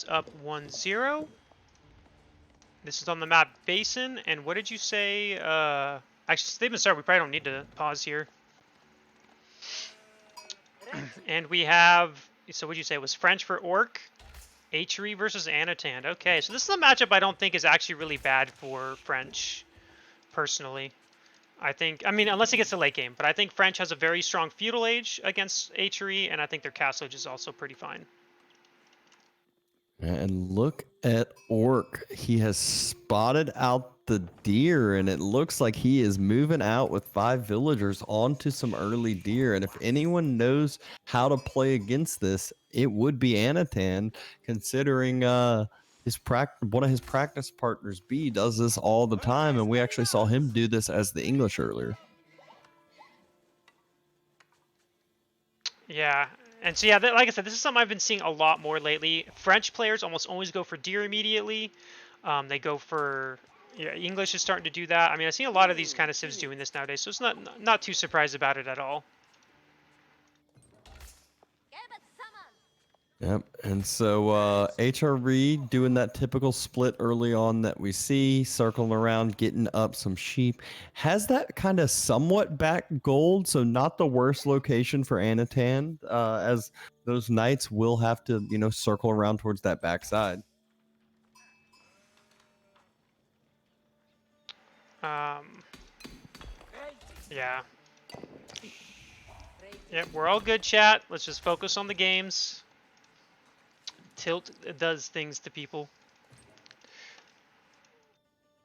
up 1-0. This is on the map Basin, and what did you say? Actually, statement start, we probably don't need to pause here. And we have, so what did you say? It was French for Ourk, Achery versus Anotand. Okay, so this is a matchup I don't think is actually really bad for French, personally. I mean, unless it gets to late game, but I think French has a very strong feudal age against Achery, and I think their castle age is also pretty fine. And look at Ourk. He has spotted out the deer, and it looks like he is moving out with 5 villagers onto some early deer. And if anyone knows how to play against this, it would be Anotand, considering one of his practice partners, B, does this all the time, and we actually saw him do this as the English earlier. Yeah, and so yeah, like I said, this is something I've been seeing a lot more lately. French players almost always go for deer immediately. They go for, yeah, English is starting to do that. I mean, I've seen a lot of these kind of civs doing this nowadays, so it's not too surprised about it at all. Yep, and so HRV doing that typical split early on that we see, circling around, getting up some sheep. Has that kind of somewhat back gold, so not the worst location for Anotand, as those knights will have to, circle around towards that backside. Yeah. Yep, we're all good, chat. Let's just focus on the games. Tilt does things to people.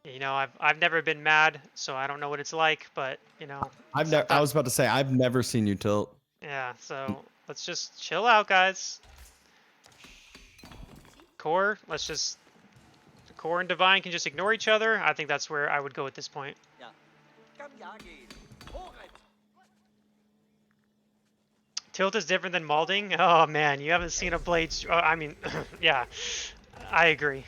I've never been mad, so I don't know what it's like, but I was about to say I've never seen you tilt. Yeah, so let's just chill out, guys. Core, Core and Divine can just ignore each other. I think that's where I would go at this point. Tilt is different than molding. Oh man, you haven't seen a blade. I mean, yeah, I agree.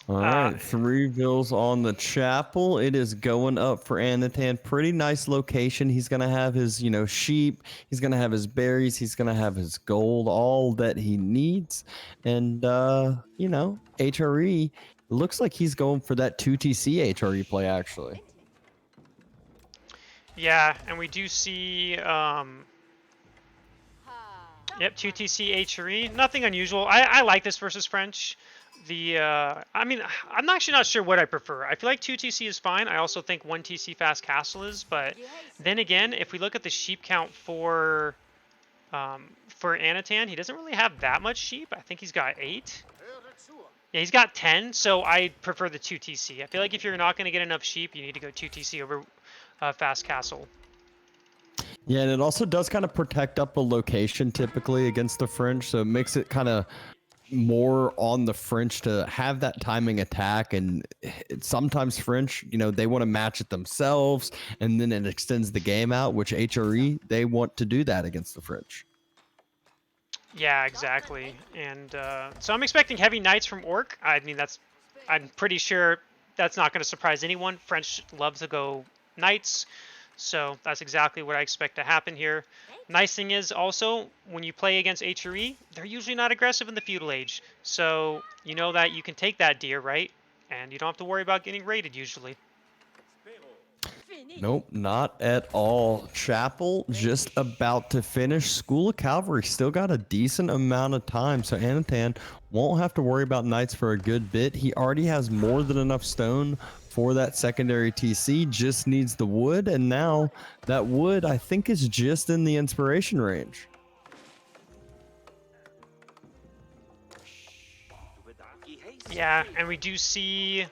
All right, 3 vills on the chapel. It is going up for Anotand. Pretty nice location. He's going to have his, sheep. He's going to have his berries. He's going to have his gold, all that he needs. And, HRE, looks like he's going for that 2TC HRE play, actually. Yeah, and we do see, yep, 2TC HRE. Nothing unusual. I like this versus French. I mean, I'm actually not sure what I prefer. I feel like 2TC is fine. I also think 1TC fast castle is, but then again, if we look at the sheep count for Anotand, he doesn't really have that much sheep. I think he's got 8. Yeah, he's got 10, so I prefer the 2TC. I feel like if you're not going to get enough sheep, you need to go 2TC over fast castle. Yeah, and it also does kind of protect up a location typically against the French, so it makes it kind of more on the French to have that timing attack. And sometimes French, they want to match it themselves, and then it extends the game out, which HRE, they want to do that against the French. Yeah, exactly. And so I'm expecting heavy knights from Ourk. I mean, I'm pretty sure that's not going to surprise anyone. French love to go knights, so that's exactly what I expect to happen here. Nice thing is also, when you play against HRE, they're usually not aggressive in the feudal age. So you know that you can take that deer, right? And you don't have to worry about getting raided usually. Nope, not at all. Chapel just about to finish. School of Cavalry still got a decent amount of time, so Anotand won't have to worry about knights for a good bit. He already has more than enough stone for that secondary TC, just needs the wood, and now that wood, I think, is just in the inspiration range. Yeah, and we do see,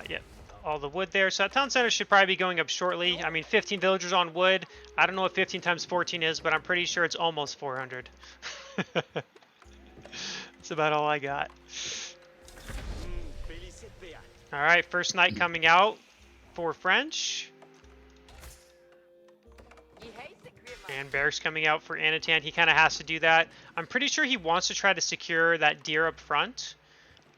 yeah, all the wood there. So that town center should probably be going up shortly. I mean, 15 villagers on wood. I don't know what 15 times 14 is, but I'm pretty sure it's almost 400. That's about all I got. All right, first knight coming out for French. And barracks coming out for Anotand. He kind of has to do that. I'm pretty sure he wants to try to secure that deer up front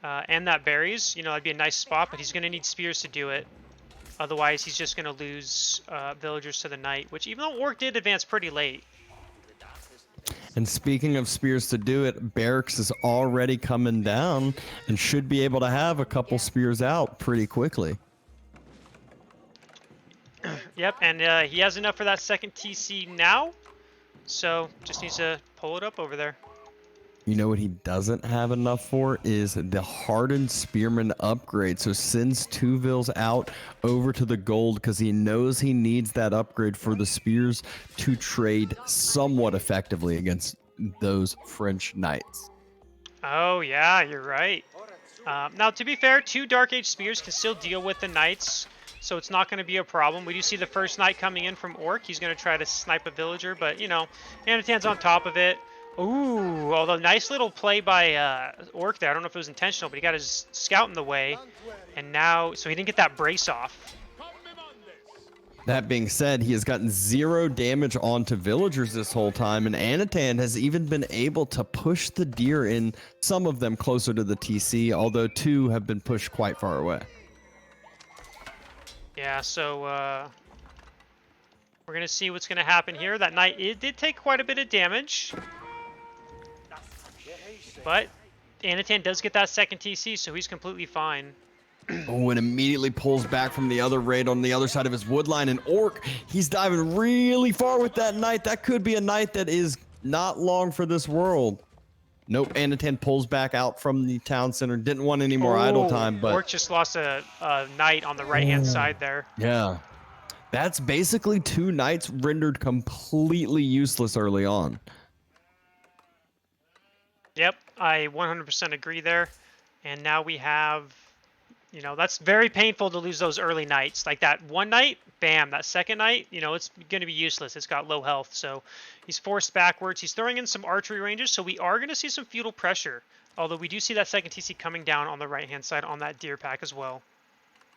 and that berries. That'd be a nice spot, but he's going to need spears to do it. Otherwise, he's just going to lose villagers to the knight, which even though Ourk did advance pretty late. And speaking of spears to do it, Barracks is already coming down and should be able to have a couple spears out pretty quickly. Yep, and he has enough for that second TC now, so just needs to pull it up over there. You know what he doesn't have enough for is the hardened spearman upgrade. So sends 2 vills out over to the gold because he knows he needs that upgrade for the spears to trade somewhat effectively against those French knights. Oh yeah, you're right. Now to be fair, 2 Dark Age spears can still deal with the knights, so it's not going to be a problem. We do see the first knight coming in from Ourk. He's going to try to snipe a villager, but you know, Anotand's on top of it. Ooh, although nice little play by Ourk there. I don't know if it was intentional, but he got his scout in the way. And now, so he didn't get that brace off. That being said, he has gotten 0 damage onto villagers this whole time, and Anotand has even been able to push the deer in, some of them closer to the TC, although 2 have been pushed quite far away. Yeah, so we're going to see what's going to happen here. That knight, it did take quite a bit of damage. But Anotand does get that second TC, so he's completely fine. Oh, and immediately pulls back from the other raid on the other side of his wood line. And Ourk, he's diving really far with that knight. That could be a knight that is not long for this world. Nope, Anotand pulls back out from the town center. Didn't want any more idle time, but Ourk just lost a knight on the right-hand side there. Yeah. That's basically 2 knights rendered completely useless early on. Yep, I 100% agree there. And now we have, you know, that's very painful to lose those early knights. Like that one knight, bam, that second knight, you know, it's going to be useless. It's got low health, so he's forced backwards. He's throwing in some archery ranges, so we are going to see some feudal pressure. Although we do see that second TC coming down on the right-hand side on that deer pack as well.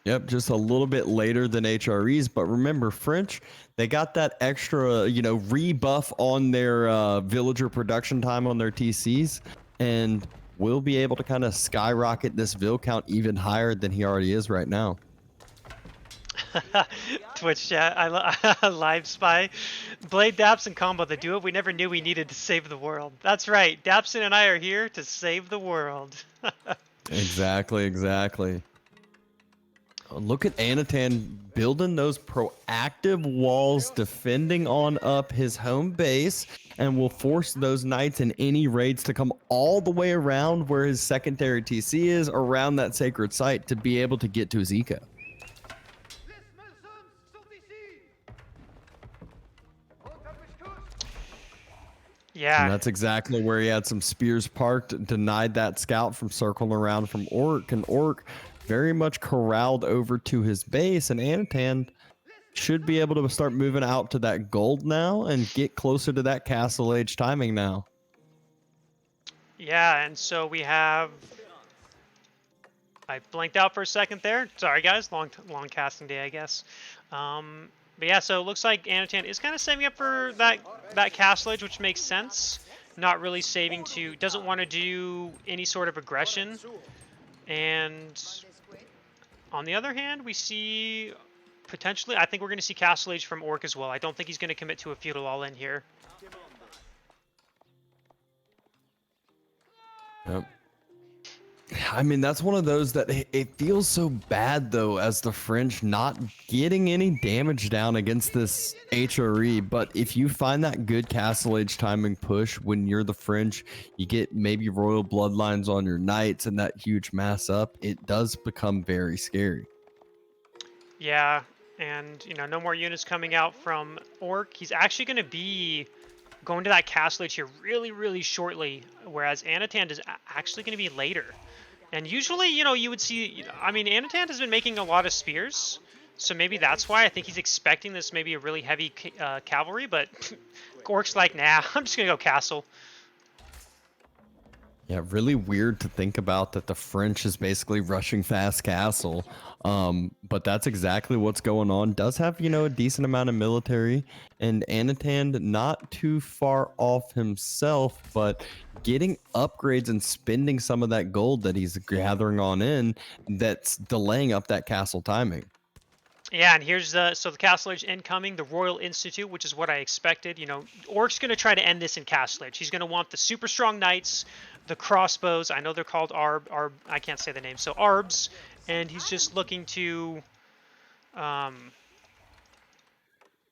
Yep, just a little bit later than HREs, but remember, French, they got that extra, you know, rebuff on their villager production time on their TCs, and will be able to kind of skyrocket this vill count even higher than he already is right now. Twitch chat, I live spy. Blade, Daps, and Combo, the duo we never knew we needed to save the world. That's right, Dapson and I are here to save the world. Exactly. Look at Anotand building those proactive walls, defending on up his home base, and will force those knights in any raids to come all the way around where his secondary TC is, around that sacred site, to be able to get to his eco. Yeah. And that's exactly where he had some spears parked, denied that scout from circling around from Ourk, and Ourk very much corralled over to his base, and Anotand should be able to start moving out to that gold now and get closer to that castle age timing now. Yeah, and so we have... I blanked out for a second there. Sorry, guys. Long casting day, I guess. But yeah, so it looks like Anotand is kind of saving up for that castle age, which makes sense. Not really saving to... Doesn't want to do any sort of aggression. And on the other hand, we see... Potentially, I think we're going to see Castle Age from Ourk as well. I don't think he's going to commit to a feudal all-in here. Yep. I mean, that's one of those that it feels so bad, though, as the French not getting any damage down against this HRE. But if you find that good Castle Age timing push when you're the French, you get maybe royal bloodlines on your knights and that huge mass up, it does become very scary. Yeah. And, you know, no more units coming out from Ourk. He's actually going to be going to that Castle Age here really, really shortly, whereas Anotand is actually going to be later. And usually, you know, you would see... You know, I mean, Anotand has been making a lot of spears, so maybe that's why I think he's expecting this maybe a really heavy cavalry, but Ourk's like, nah, I'm just going to go castle. Yeah, really weird to think about that the French is basically rushing fast castle. But that's exactly what's going on. Does have, you know, a decent amount of military, and Anotand not too far off himself, but getting upgrades and spending some of that gold that he's gathering on in, that's delaying up that castle timing. Yeah, and here's the Castle Age incoming, the Royal Institute, which is what I expected. Orc's gonna try to end this in Castle Age. He's gonna want the super strong knights, the crossbows. I know they're called I can't say the name, so Arbs, and he's just looking to, um,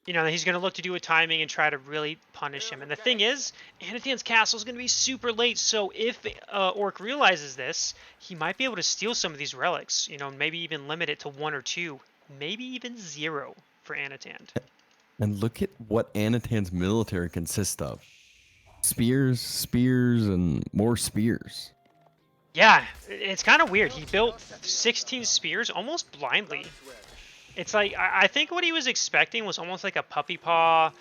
he's gonna look to do a timing and try to really punish him. And the thing is, Anotand's castle is gonna be super late, so if Orc realizes this, he might be able to steal some of these relics. Maybe even limit it to 1 or 2. Maybe even 0 for Anotand. And look at what Anatand's military consists of. Spears, and more spears. Yeah, it's kind of weird. He built 16 spears almost blindly. It's like, I think what he was expecting was almost like a puppy paw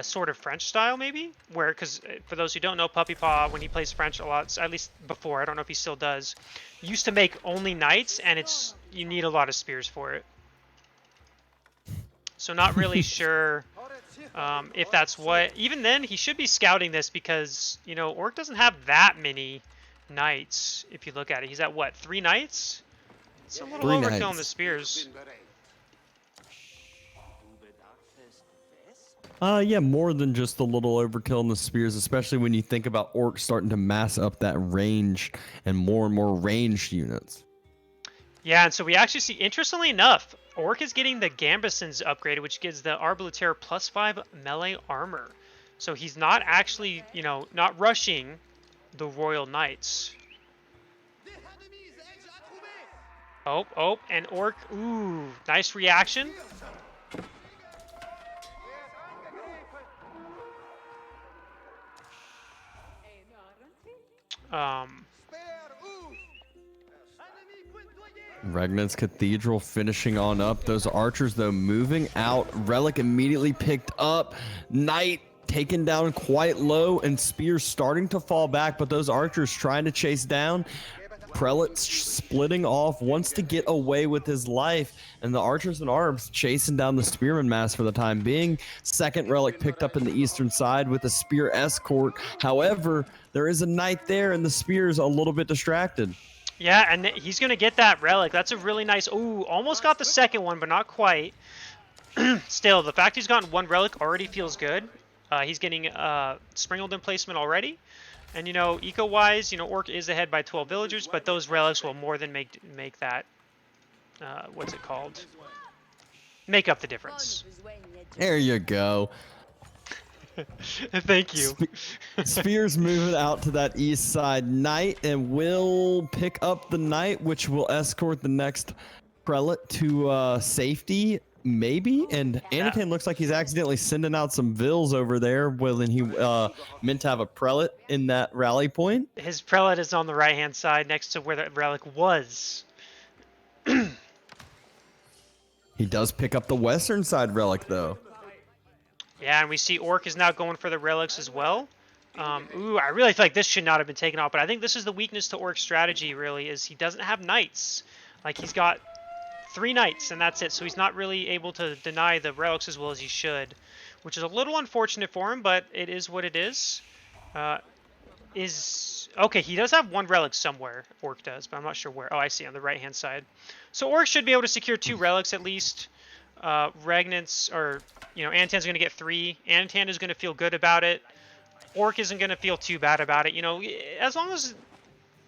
sort of French style, maybe? Because for those who don't know, puppy paw, when he plays French a lot, at least before, I don't know if he still does, used to make only knights, and you need a lot of spears for it. So not really sure if that's what... Even then, he should be scouting this because, Orc doesn't have that many knights, if you look at it. He's at, what, 3 knights? It's a little overkill on the spears. Yeah, more than just a little overkill in the spears, especially when you think about Orcs starting to mass up that range and more ranged units. Yeah, and so we actually see, interestingly enough, Orc is getting the Gambesons upgraded, which gives the Arbaletaire +5 melee armor. So he's not actually, not rushing the Royal Knights. Oh, and Orc, ooh, nice reaction. Regnant's Cathedral finishing on up. Those archers, though, moving out. Relic immediately picked up. Knight taken down quite low, and Spears starting to fall back, but those archers trying to chase down. Prelate splitting off, wants to get away with his life, and the archers and Arbs chasing down the spearman mass for the time being. Second relic picked up in the eastern side with a spear escort. However, there is a knight there, and the spear's a little bit distracted. Yeah, and he's going to get that relic. That's a really nice... Ooh, almost got the second one, but not quite. Still, the fact he's gotten 1 relic already feels good. He's getting Springald emplacement already. And, eco-wise, Orc is ahead by 12 villagers, but those relics will more than make that... what's it called? Make up the difference. There you go. Thank you. Spears moving out to that east side knight, and will pick up the knight, which will escort the next prelate to safety, maybe. And Anotand looks like he's accidentally sending out some vills over there when he meant to have a prelate in that rally point. His prelate is on the right-hand side next to where the relic was. He does pick up the western side relic, though. Yeah, and we see Orc is now going for the relics as well. Ooh, I really feel like this should not have been taken off, but I think this is the weakness to Orc's strategy, really, is he doesn't have knights. Like, he's got 3 knights, and that's it, so he's not really able to deny the relics as well as he should, which is a little unfortunate for him, but it is what it is. Okay, he does have 1 relic somewhere, Orc does, but I'm not sure where. Oh, I see, on the right-hand side. So Orc should be able to secure 2 relics at least. Regnant's, or, Anotand's going to get 3. Anotand is going to feel good about it. Orc isn't going to feel too bad about it. As long as,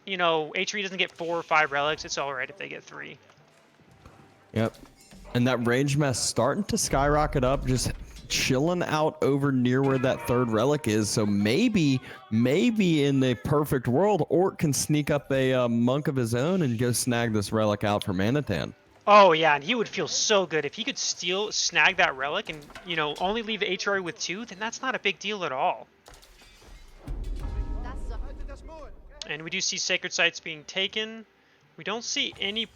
H3 doesn't get 4 or 5 relics, it's alright if they get 3. Yep. And that range mass starting to skyrocket up, just chilling out over near where that 3rd relic is. So maybe in the perfect world, Orc can sneak up a monk of his own and go snag this relic out from Anotand. Oh, yeah, and he would feel so good. If he could snag that relic and, only leave HRA with 2, then that's not a big deal at all. And we do see sacred sites being taken. We don't see any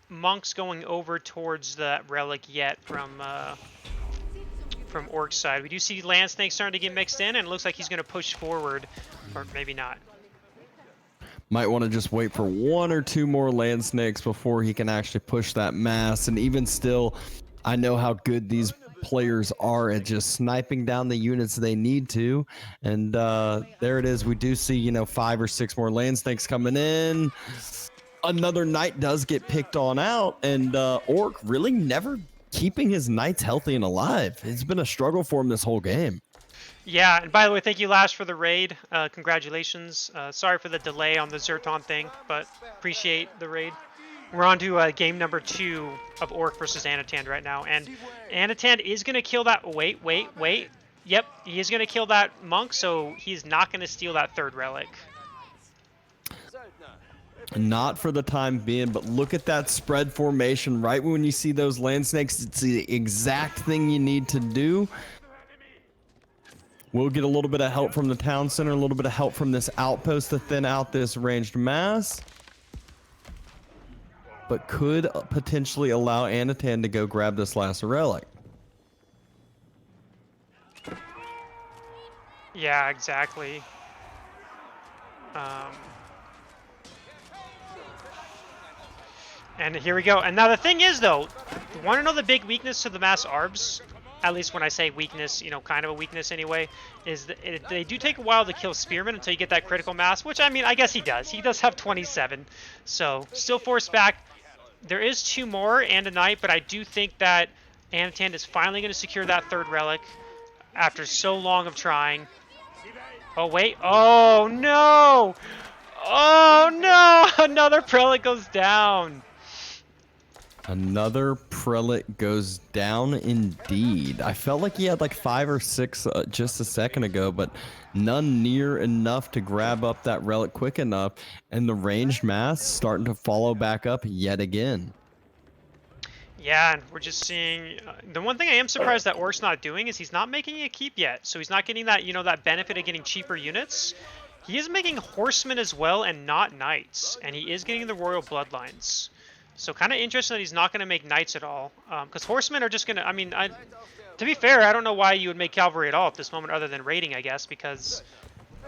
monks going over towards that relic yet from Orc's side. We do see land snakes starting to get mixed in, and it looks like he's going to push forward, or maybe not. Might want to just wait for 1 or 2 more land snakes before he can actually push that mass. And even still, I know how good these players are at just sniping down the units they need to. And there it is. We do see, 5 or 6 more land snakes coming in. Another knight does get picked on out, and Orc really never keeping his knights healthy and alive. It's been a struggle for him this whole game. Yeah, and by the way, thank you, Lash, for the raid. Congratulations. Sorry for the delay on the Zerton thing, but appreciate the raid. We're on to game number 2 of Ourk versus Anotand right now, and Anotand is going to kill that... Wait. Yep, he is going to kill that monk, so he's not going to steal that 3rd relic. Not for the time being, but look at that spread formation. Right when you see those land snakes, it's the exact thing you need to do. We'll get a little bit of help from the town center, a little bit of help from this outpost to thin out this ranged mass. But could potentially allow Anotand to go grab this last relic. Yeah, exactly. And here we go. And now the thing is, though, you want to know the big weakness to the mass arbs? At least when I say weakness, you know, kind of a weakness anyway, is that they do take a while to kill Spearman until you get that critical mass, which, I mean, I guess he does. He does have 27. So, still forced back. There is 2 more and a knight, but I do think that Anotand is finally going to secure that 3rd relic after so long of trying. Oh, wait. Oh, no! Oh, no! Another prelate goes down. Another prelate goes down indeed. I felt like he had like 5 or 6 just a second ago, but none near enough to grab up that relic quick enough. And the ranged mass starting to follow back up yet again. Yeah, and we're just seeing... the one thing I am surprised that Ourk's not doing is he's not making a keep yet. So he's not getting that, you know, that benefit of getting cheaper units. He is making horsemen as well and not knights. And he is getting the royal bloodlines. So kind of interesting that he's not going to make knights at all. Because horsemen are just going to... I mean, to be fair, I don't know why you would make cavalry at all at this moment other than raiding, I guess. Because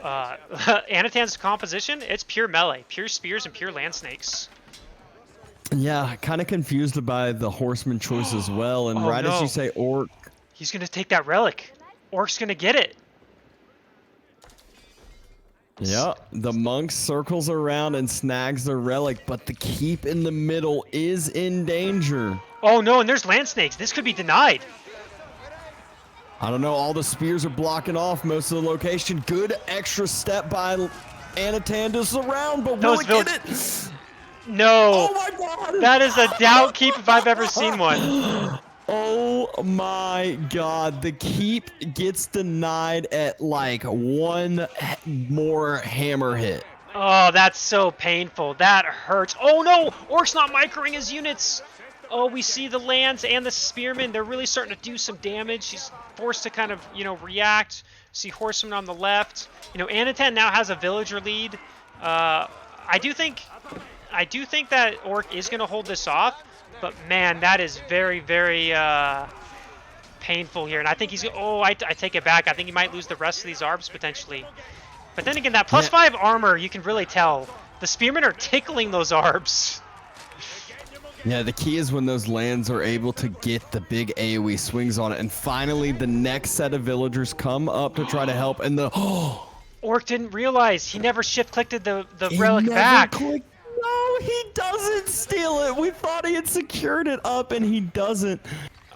Anotand's composition, it's pure melee. Pure spears and pure land snakes. Yeah, kind of confused by the horseman choice as well. And right as you say Ourk... He's going to take that relic. Ourk's going to get it. Yeah, the monk circles around and snags the relic, but the keep in the middle is in danger. Oh no, and there's land snakes. This could be denied. I don't know, all the spears are blocking off most of the location. Good extra step by Anotand to surround, but will it get it? No. Oh my god! That is a doubt keep if I've ever seen one. Oh my god, the keep gets denied at like 1 more hammer hit. Oh, that's so painful. That hurts. Oh no, Ourk's not microing his units. Oh, we see the lands and the spearmen. They're really starting to do some damage. He's forced to kind of, you know, react. See horsemen on the left. You know, Anotand now has a villager lead. I do think that Ourk is going to hold this off. But man, that is very, very painful here. And I think he's... Oh, I take it back. I think he might lose the rest of these arbs potentially. But then again, that +5 armor, you can really tell. The spearmen are tickling those arbs. Yeah, the key is when those lands are able to get the big AoE swings on it. And finally, the next set of villagers come up to try to help. And the... Ourk didn't realize. He never shift-clicked the relic back. No, he doesn't steal it. We thought he had secured it up, and he doesn't.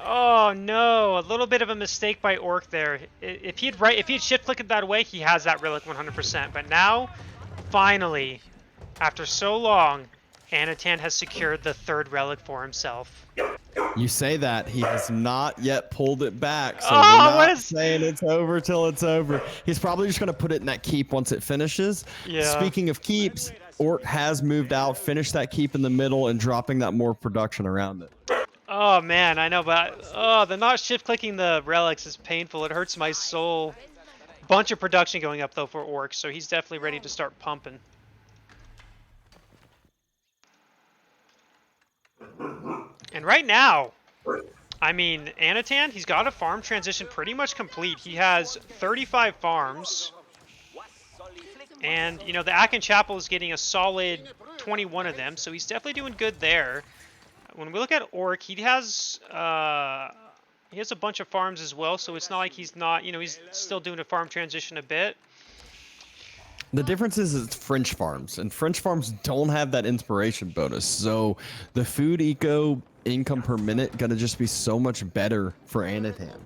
Oh no, a little bit of a mistake by Ourk there. If he had shift-clicked that away, he has that relic 100%. But now, finally, after so long, Anotand has secured the 3rd relic for himself. You say that. He has not yet pulled it back, so we're not saying it's over till it's over. He's probably just going to put it in that keep once it finishes. Yeah. Speaking of keeps, Ourk has moved out, finished that keep in the middle, and dropping that more production around it. Oh man, I know, but the not shift-clicking the relics is painful. It hurts my soul. Bunch of production going up though for Ourk, so he's definitely ready to start pumping. And right now, I mean, Anotand, he's got a farm transition pretty much complete. He has 35 farms. And, you know, the Akin Chapel is getting a solid 21 of them, so he's definitely doing good there. When we look at Ourk, he has a bunch of farms as well, so it's not like he's not, you know, he's still doing a farm transition a bit. The difference is it's French farms, and French farms don't have that inspiration bonus. So the food eco income per minute going to just be so much better for Anotand.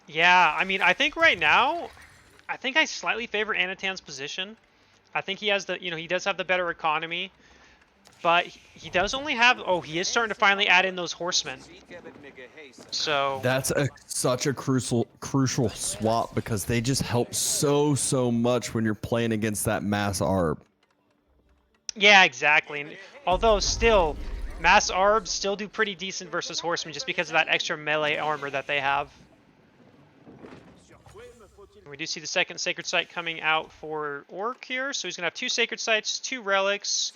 Yeah, I mean, I think right now, I think I slightly favor Anatand's position. I think he has the, he does have the better economy, but he does only have, oh, he is starting to finally add in those horsemen. So That's such a crucial swap because they just help so much when you're playing against that mass ARB. yeah, exactly. And although still, mass arbs still do pretty decent versus horsemen just because of that extra melee armor that they have. And we do see the second sacred site coming out for Ourk here, so he's gonna have 2 sacred sites, 2 relics,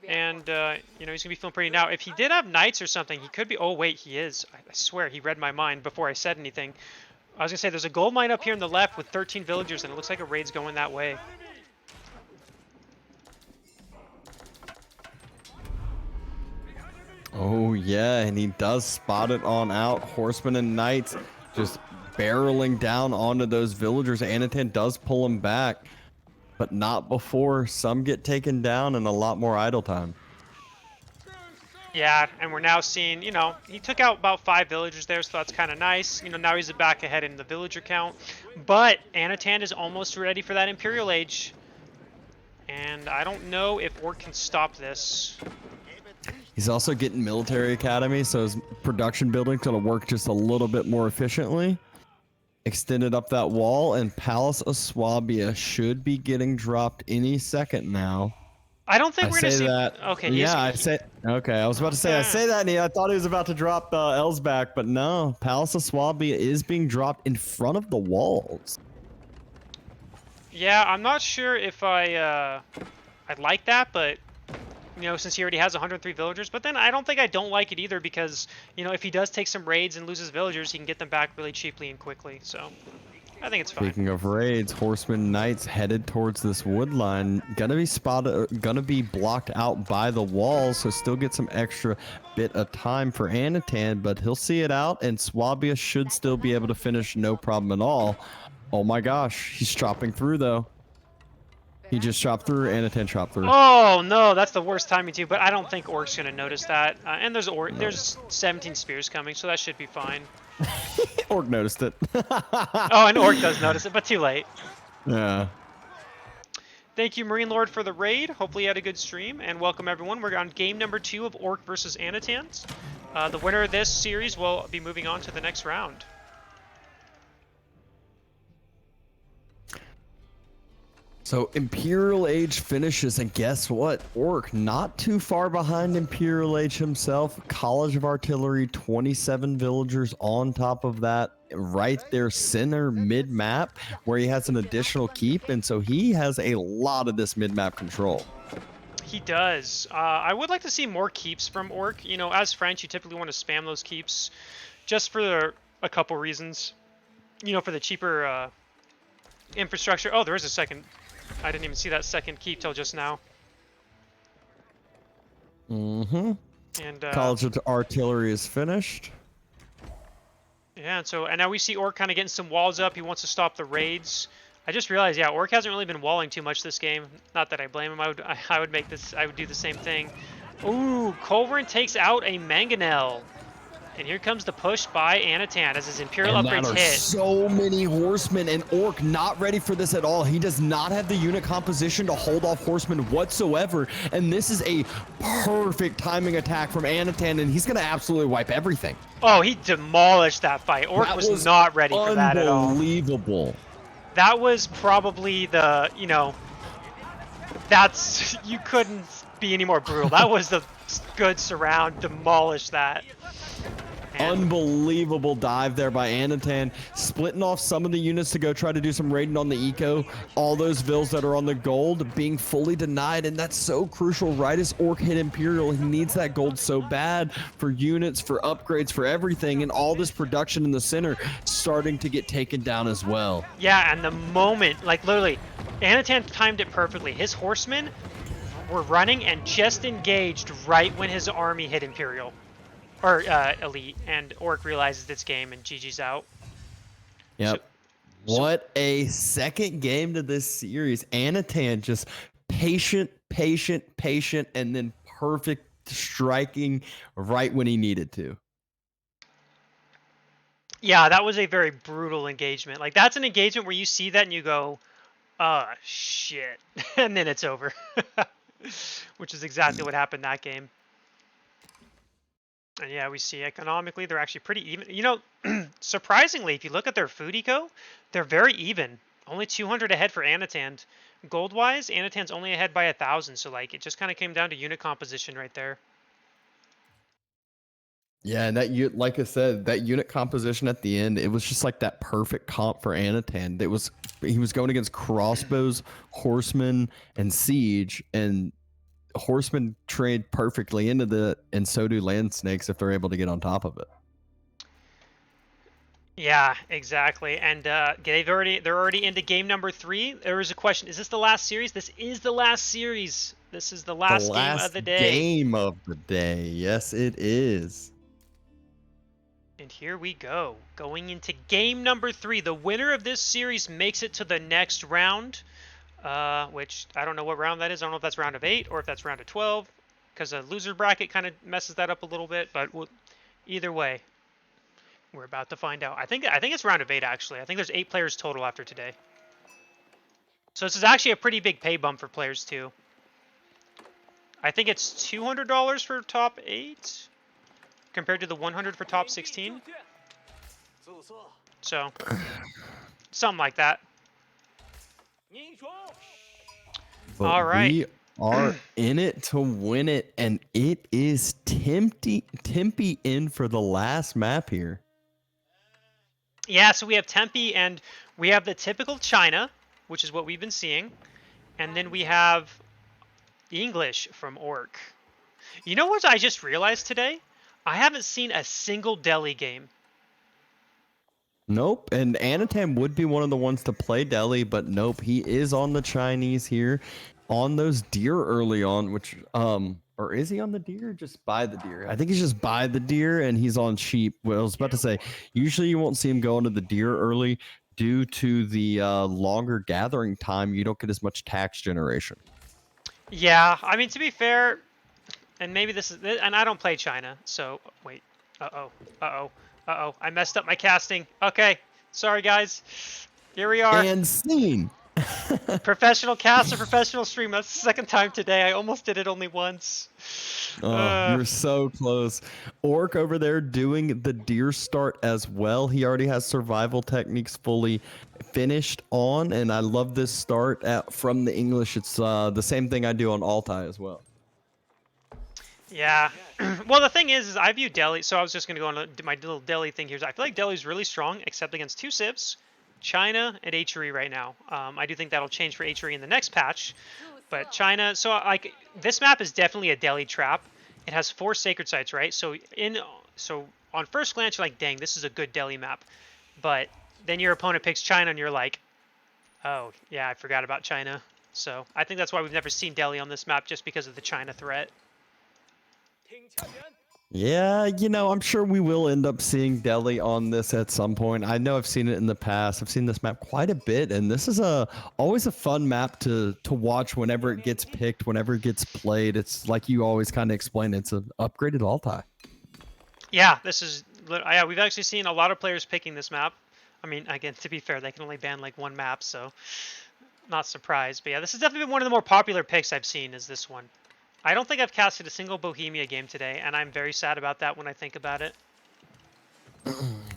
and he's gonna be feeling pretty. Now, if he did have knights or something, he could be. Oh wait, he is. I swear he read my mind before I said anything. I was gonna say there's a gold mine up here on the left with 13 villagers, and it looks like a raid's going that way. Oh yeah, and he does spot it on out. Horsemen and knights just barreling down onto those villagers. Anotand does pull them back, but not before some get taken down and a lot more idle time. Yeah, and we're now seeing, he took out about 5 villagers there, so that's kind of nice. Now he's back ahead in the villager count. But Anotand is almost ready for that Imperial Age. And I don't know if Ourk can stop this. He's also getting military academy, so his production building's going to work just a little bit more efficiently. Extended up that wall, and Palace of Swabia should be getting dropped any second now. I don't think we're going to see that. Okay, yeah, I say. Okay, I was about to say. I say that, and I thought he was about to drop Elsback, but no. Palace of Swabia is being dropped in front of the walls. Yeah, I'm not sure if I'd like that, but since he already has 103 villagers. But then I don't like it either because if he does take some raids and loses villagers, he can get them back really cheaply and quickly. So I think it's fine. Speaking of raids, horsemen knights headed towards this wood line. Gonna be blocked out by the walls, so still get some extra bit of time for Anotand, but he'll see it out, and Swabia should still be able to finish no problem at all. Oh my gosh, he's chopping through though. He just chopped through, Anotand chopped through. Oh no, that's the worst timing too. But I don't think Ourk's gonna notice that. And there's 17 spears coming, so that should be fine. Ourk noticed it. Oh, and Ourk does notice it, but too late. Yeah. Thank you, Marine Lord, for the raid. Hopefully you had a good stream, and welcome everyone. We're on game number 2 of Ourk versus Anotand. The winner of this series will be moving on to the next round. So Imperial Age finishes, and guess what? Ourk not too far behind Imperial Age himself. College of Artillery, 27 villagers on top of that, right there center mid-map, where he has an additional keep, and so he has a lot of this mid-map control. He does. I would like to see more keeps from Ourk. As French, you typically want to spam those keeps just for a couple reasons. For the cheaper infrastructure. Oh, there is a second. I didn't even see that second keep till just now. Mm-hmm. And College of Artillery is finished. Yeah, and now we see Ourk kind of getting some walls up. He wants to stop the raids. I just realized, yeah, Ourk hasn't really been walling too much this game. Not that I blame him. I would do the same thing. Ooh, Culverin takes out a Mangonel. And here comes the push by Anotand as his Imperial upgrades hit. So many horsemen, and Ourk not ready for this at all. He does not have the unit composition to hold off horsemen whatsoever. And this is a perfect timing attack from Anotand, and he's going to absolutely wipe everything. Oh, he demolished that fight. Ourk was not ready for that at all. Unbelievable. That was probably the, you couldn't be any more brutal. That was the good surround, demolish that. Unbelievable dive there by Anotand, splitting off some of the units to go try to do some raiding on the eco. All those vills that are on the gold being fully denied, and that's so crucial. Right as Ourk hit Imperial, he needs that gold so bad for units, for upgrades, for everything, and all this production in the center starting to get taken down as well. Yeah, and the moment, like literally, Anotand timed it perfectly. His horsemen were running and just engaged right when his army hit Imperial. Or Elite, and Ourk realizes it's game and GG's out. Yep. What a second game to this series. Anotand just patient, and then perfect striking right when he needed to. Yeah, that was a very brutal engagement. Like, that's an engagement where you see that and you go, shit. And then it's over. Which is exactly what happened that game. And yeah, we see economically they're actually pretty even. You know, surprisingly, if you look at their food eco, they're very even. Only 200 ahead for Anotand. Gold-wise, Anotand's only ahead by 1,000. So, like, it just kind of came down to unit composition right there. Yeah, and like I said, that unit composition at the end, it was just like that perfect comp for Anotand. He was going against crossbows, horsemen, and siege, and horsemen trade perfectly into and so do land snakes if they're able to get on top of it. Yeah, exactly. And they're already into game number 3. There was a question: is this the last series? This is the last series. This is the last game of the day. Game of the day. Yes, it is. And here we go, going into game number 3. The winner of this series makes it to the next round, which I don't know what round that is. I don't know if that's round of 8 or if that's round of 12, because a loser bracket kind of messes that up a little bit. But either way, we're about to find out. I think it's round of 8 actually. I think there's 8 players total after today. So this is actually a pretty big pay bump for players too. I think it's $200 for top 8 compared to the 100 for top 16. So something like that. But all right. We are in it to win it, and it is Tempe in for the last map here. Yeah, so we have Tempe, and we have the typical China, which is what we've been seeing. And then we have English from Ourk. You know what I just realized today? I haven't seen a single Delhi game. Nope, and Anatand would be one of the ones to play Delhi, but nope, he is on the Chinese here, on those deer early on, which or is he on the deer or just by the deer? I think he's just by the deer and he's on sheep. Well, I was about to say, usually you won't see him go into the deer early due to the longer gathering time. You don't get as much tax generation. Yeah, I mean, to be fair, and maybe this is, and I don't play China, so wait. Uh-oh. I messed up my casting. Okay, sorry guys. Here we are. And scene. Professional caster, professional streamer. That's the second time today. I almost did it only once. Oh, you're so close. Ourk over there doing the deer start as well. He already has survival techniques fully finished on, and I love this start from the English. It's the same thing I do on Altai as well. Yeah. Well, the thing is I view Delhi, so I was just going to go on my little Delhi thing here. I feel like Delhi's really strong, except against 2 civs, China and HRE right now. I do think that'll change for HRE in the next patch, but China, so like this map is definitely a Delhi trap. It has 4 sacred sites, right? So on first glance you're like, dang, this is a good Delhi map. But then your opponent picks China and you're like, oh, yeah, I forgot about China. So I think that's why we've never seen Delhi on this map, just because of the China threat. Yeah, I'm sure we will end up seeing Delhi on this at some point. I know I've seen it in the past. I've seen this map quite a bit, and this is always a fun map to watch whenever it gets picked, whenever it gets played. It's like you always kind of explain, it's an upgraded Altai. Yeah, yeah, we've actually seen a lot of players picking this map. I mean, again, to be fair, they can only ban like 1 map, so not surprised. But yeah, this has definitely been one of the more popular picks I've seen, is this one. I don't think I've casted a single Bohemia game today, and I'm very sad about that when I think about it.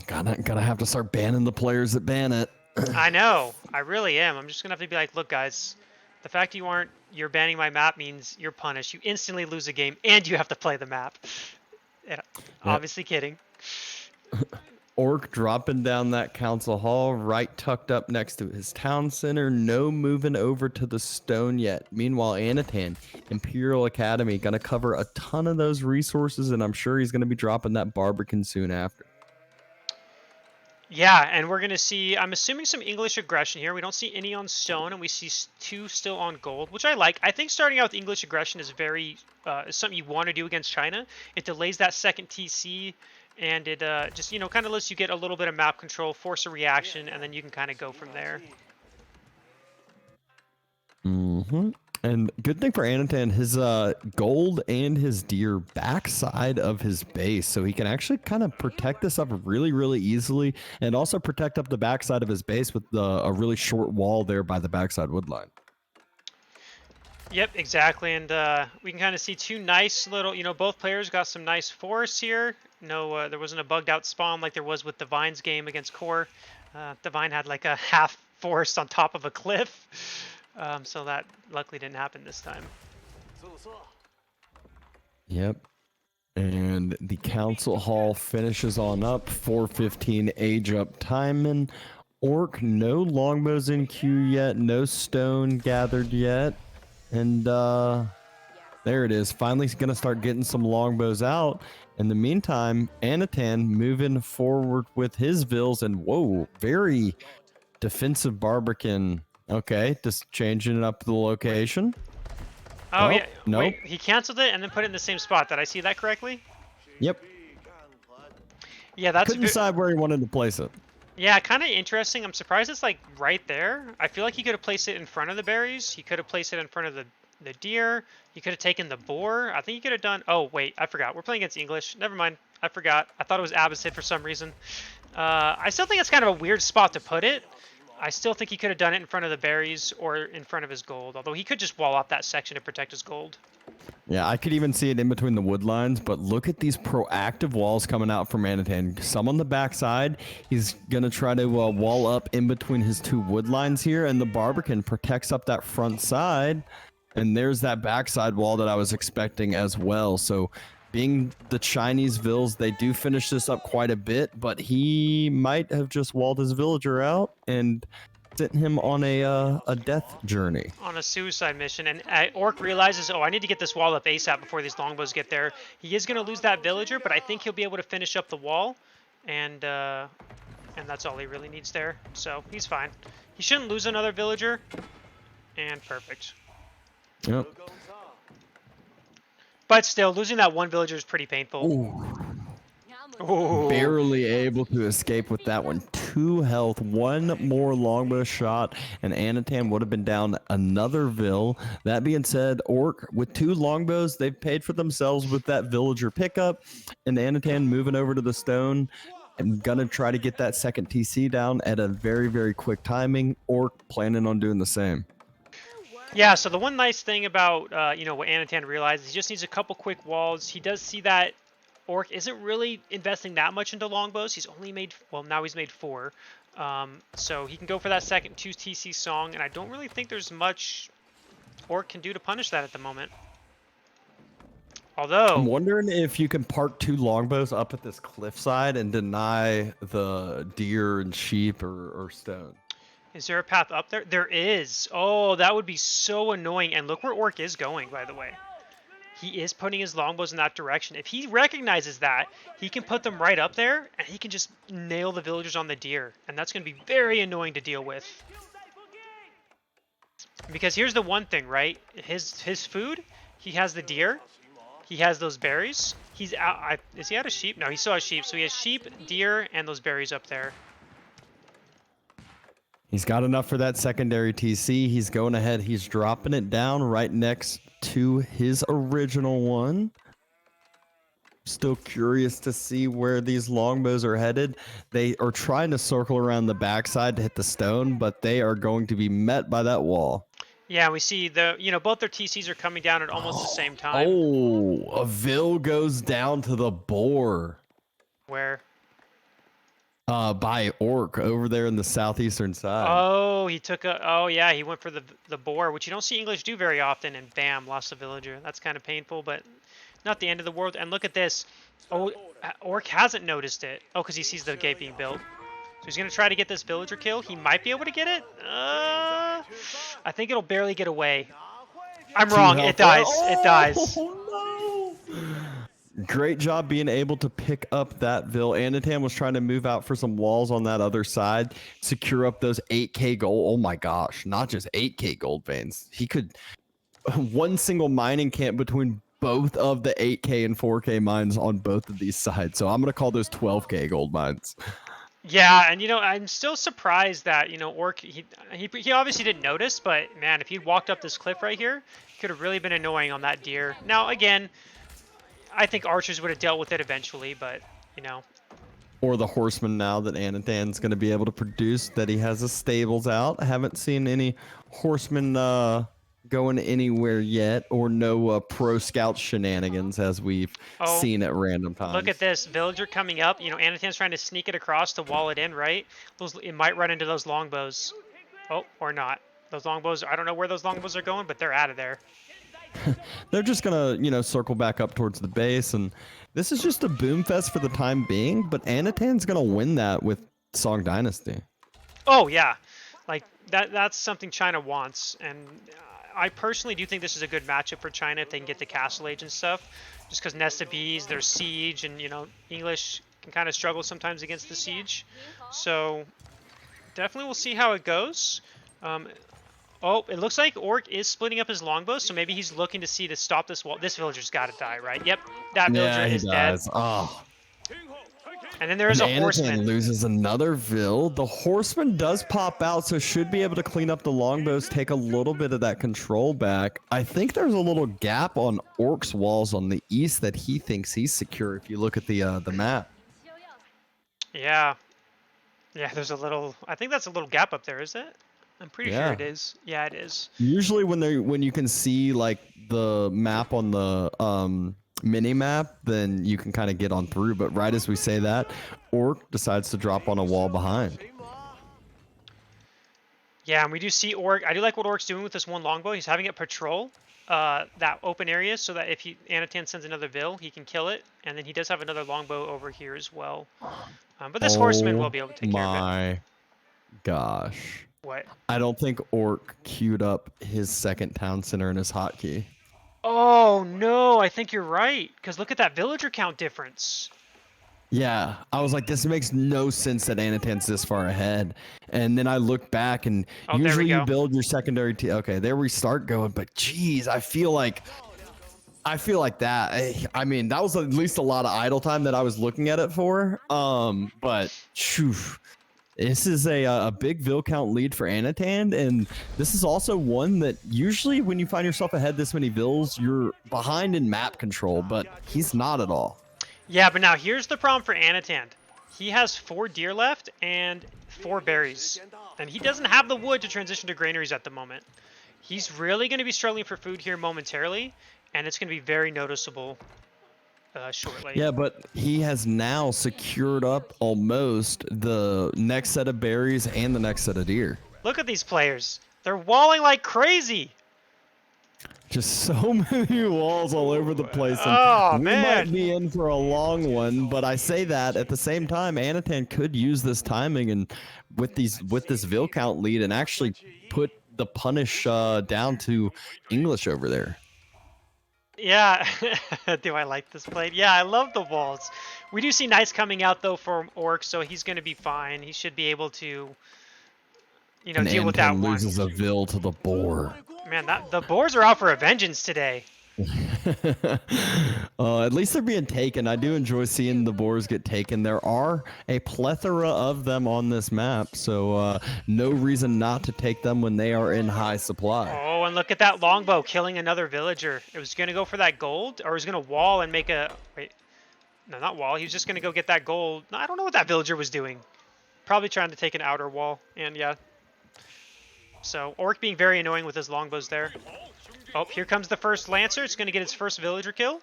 Gonna have to start banning the players that ban it. I know. I really am. I'm just gonna have to be like, look, guys, the fact you're banning my map means you're punished. You instantly lose a game, and you have to play the map. And obviously kidding. Ourk dropping down that council hall, right tucked up next to his town center. No moving over to the stone yet. Meanwhile, Anotand, Imperial Academy, going to cover a ton of those resources, and I'm sure he's going to be dropping that Barbican soon after. Yeah, and we're going to see, I'm assuming, some English aggression here. We don't see any on stone, and we see 2 still on gold, which I like. I think starting out with English aggression is is something you want to do against China. It delays that second TC, and it just, kind of lets you get a little bit of map control, force a reaction, and then you can kind of go from there. And good thing for Anotand, his gold and his deer backside of his base, so he can actually kind of protect this up really, really easily, and also protect up the backside of his base with a really short wall there by the backside wood line. Yep, exactly, and we can kind of see two nice little, both players got some nice forests here. No, there wasn't a bugged out spawn like there was with Divine's game against Core. Divine had like a half forest on top of a cliff, so that luckily didn't happen this time. Yep. And the council hall finishes on up. 4:15 age up timing. Ourk, no longbows in queue yet, no stone gathered yet. And there it is. Finally gonna start getting some longbows out. In the meantime, Anotand moving forward with his vills, and whoa, very defensive Barbican. Okay, just changing up the location. Oh yeah, nope. Wait, he canceled it and then put it in the same spot. Did I see that correctly? Yep. Yeah, that's couldn't decide where he wanted to place it. Yeah, kind of interesting. I'm surprised it's like right there. I feel like he could have placed it in front of the berries. He could have placed it in front of the deer. He could have taken the boar. I think he could have done... Oh, wait, I forgot. We're playing against English. Never mind. I forgot. I thought it was Abbasid for some reason. I still think it's kind of a weird spot to put it. I still think he could have done it in front of the berries or in front of his gold. Although he could just wall off that section to protect his gold. Yeah, I could even see it in between the wood lines, but look at these proactive walls coming out from Anotand. Some on the backside. He's going to try to wall up in between his two wood lines here, and the Barbican protects up that front side. And there's that backside wall that I was expecting as well. So being the Chinese vills, they do finish this up quite a bit, but he might have just walled his villager out and sent him on a death journey. On a suicide mission. And Ourk realizes, oh, I need to get this wall up ASAP before these longbows get there. He is going to lose that villager, but I think he'll be able to finish up the wall. And that's all he really needs there. So he's fine. He shouldn't lose another villager. And perfect. Yep. But still, losing that one villager is pretty painful. Ooh. Barely able to escape with that one. 2 health, 1 more longbow shot, and Anotand would have been down another vill. That being said, Ourk, with 2 longbows, they've paid for themselves with that villager pickup, and Anotand moving over to the stone. I'm gonna try to get that second TC down at a very, very quick timing. Ourk planning on doing the same. Yeah, so the one nice thing about, what Anotand realizes, he just needs a couple quick walls. He does see that Ourk isn't really investing that much into longbows. He's only made, well, now he's made 4. So he can go for that second 2 TC song, and I don't really think there's much Ourk can do to punish that at the moment. Although... I'm wondering if you can park 2 longbows up at this cliffside and deny the deer and sheep or stone. Is there a path up there? There is. Oh, that would be so annoying. And look where Ourk is going, by the way. He is putting his longbows in that direction. If he recognizes that, he can put them right up there, and he can just nail the villagers on the deer. And that's going to be very annoying to deal with. Because here's the one thing, right? His food, he has the deer. He has those berries. He's out. Is he out of sheep? No, he still has sheep. So he has sheep, deer, and those berries up there. He's got enough for that secondary TC. He's going ahead. He's dropping it down right next to his original one. Still curious to see where these longbows are headed. They are trying to circle around the backside to hit the stone, but they are going to be met by that wall. Yeah, we see both their TCs are coming down at almost the same time. Oh, a Vil goes down to the boar. Where? By Ourk over there in the southeastern side. Oh, he took a... Oh, yeah, he went for the boar, which you don't see English do very often, and bam, lost a villager. That's kind of painful, but not the end of the world. And look at this. Oh, Ourk hasn't noticed it. Oh, because he sees the gate being built. So he's going to try to get this villager kill. He might be able to get it. I think it'll barely get away. I'm wrong. It dies. It dies. Oh, no. Great job being able to pick up that Vil. Anotand was trying to move out for some walls on that other side, secure up those 8k gold. Oh my gosh, not just 8k gold veins. He could one single mining camp between both of the 8k and 4k mines on both of these sides. So I'm going to call those 12k gold mines. Yeah, and I'm still surprised that Orc he obviously didn't notice, but man, if he'd walked up this cliff right here, he could have really been annoying on that deer. Now again, I think archers would have dealt with it eventually, but you know, Or the horseman now that Anotand's going to be able to produce, that he has his stables out. I haven't seen any horsemen going anywhere yet, or no pro scout shenanigans as we've oh, seen at random look at times. this villager coming up. Anatand's trying to sneak it across to wall it in, right? It might run into those longbows. Oh, or not. Those longbows. I don't know where those longbows are going, but they're out of there. They're just gonna, circle back up towards the base, and this is just a boom fest for the time being. But Anatand's gonna win that with Song Dynasty. Oh yeah, like that's something China wants, and I personally do think this is a good matchup for China if they can get the Castle Age and stuff. Just because Nesta Bees, there's Siege, and English can kind of struggle sometimes against the Siege. So definitely we'll see how it goes. Oh, it looks like Ourk is splitting up his longbow, so maybe he's looking to see to stop this wall. This villager's got to die, right? Yep, that villager Yeah, he is dead. does. Oh. And then there is a And horseman. Anatan loses another Vil. The horseman does pop out, so should be able to clean up the longbows, take a little bit of that control back. I think there's a little gap on Orc's walls on the east that he thinks he's secure. If you look at the map. Yeah. Yeah, there's a little. I think that's a little gap up there, is it? I'm pretty sure it is. Yeah, it is. Usually when you can see like the map on the mini map, then you can kind of get on through. But right as we say that, Ourk decides to drop on a wall behind. Yeah, and we do see Ourk. I do like what Ourk's doing with this one longbow. He's having it patrol that open area so that if Anatan sends another Vil, he can kill it. And then he does have another longbow over here as well. But this horseman will be able to take care of it. My gosh. What? I don't think Ourk queued up his second town center in his hotkey. Oh, no, I think you're right. Because look at that villager count difference. Yeah, I was like, this makes no sense that Anatan's this far ahead. And then I look back, and usually you build your secondary team. Okay, there we start going. But geez, I feel like that. I mean, that was at least a lot of idle time that I was looking at it for. But phew, this is a big Vil count lead for Anotand, and this is also one that usually when you find yourself ahead this many Vils, you're behind in map control, but he's not at all. Yeah, but now here's the problem for Anotand. He has 4 deer left and 4 berries, and he doesn't have the wood to transition to granaries at the moment. He's really going to be struggling for food here momentarily, and it's going to be very noticeable shortly. Yeah, but he has now secured up almost the next set of berries and the next set of deer. Look at these players. They're walling like crazy. Just so many walls all over the place. And oh, we man. might be in for a long one, but I say that at the same time, Anotand could use this timing and with this Vil count lead and actually put the punish down to English over there. Yeah, do I like this plate? Yeah, I love the walls. We do see knights coming out though from Ourk, so he's going to be fine. He should be able to, deal with that one. Loses a Vil to the boar. Man, the boars are out for a vengeance today. At least they're being taken. I do enjoy seeing the boars get taken. There are a plethora of them on this map, so no reason not to take them when they are in high supply. Oh, and look at that longbow killing another villager. It was going to go for that gold, or it was going to wall and make a... Wait. No, not wall. He was just going to go get that gold. No, I don't know what that villager was doing. Probably trying to take an outer wall, and yeah. So, Ourk being very annoying with his longbows there. Oh, here comes the first Lancer. It's going to get its first villager kill.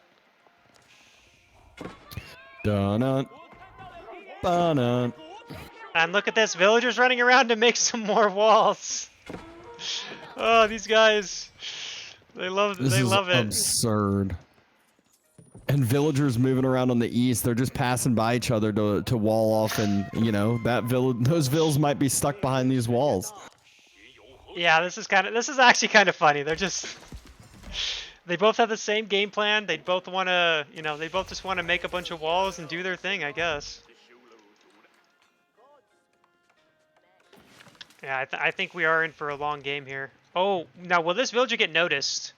Dun-dun. Dun-dun. And look at this. Villagers running around to make some more walls. Oh, these guys. They love it. This is absurd. And villagers moving around on the east, they're just passing by each other to wall off, and those Vils might be stuck behind these walls. Yeah, this is actually kind of funny. They both have the same game plan. They both want to, they both just want to make a bunch of walls and do their thing, I guess. Yeah, I think we are in for a long game here. Oh, now will this villager get noticed?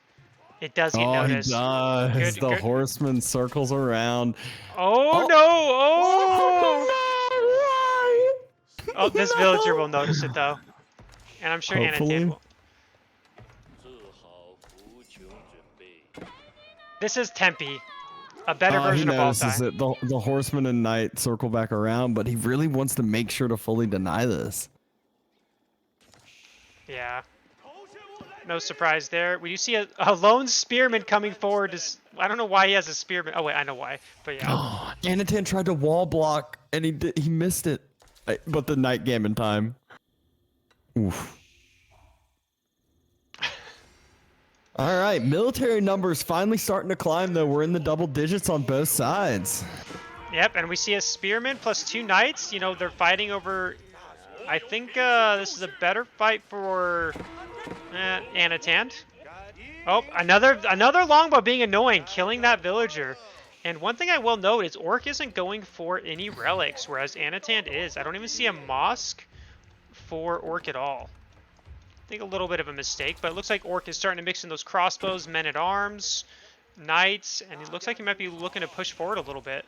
It does get noticed. He does. The horseman circles around. Oh, no! Oh! Oh, this villager will notice it though, and I'm sure Anotand Hopefully. will. This is Tempe, a better He version of notices Altai. it. The horseman and knight circle back around, but he really wants to make sure to fully deny this. Yeah. No surprise there. When you see a lone spearman coming forward, I don't know why he has a spearman. Oh wait, I know why. But yeah. Anatan tried to wall block and he missed it. But the knight gammon time. Oof. All right, military numbers finally starting to climb though. We're in the double digits on both sides. Yep, and we see a spearman plus 2 knights. You know, they're fighting over. I think this is a better fight for Anotand. Oh, another longbow being annoying, killing that villager. And one thing I will note is Ourk isn't going for any relics, whereas Anotand is. I don't even see a mosque for Ourk at all. I think a little bit of a mistake, but it looks like Ourk is starting to mix in those crossbows, men-at-arms, knights, and it looks like he might be looking to push forward a little bit.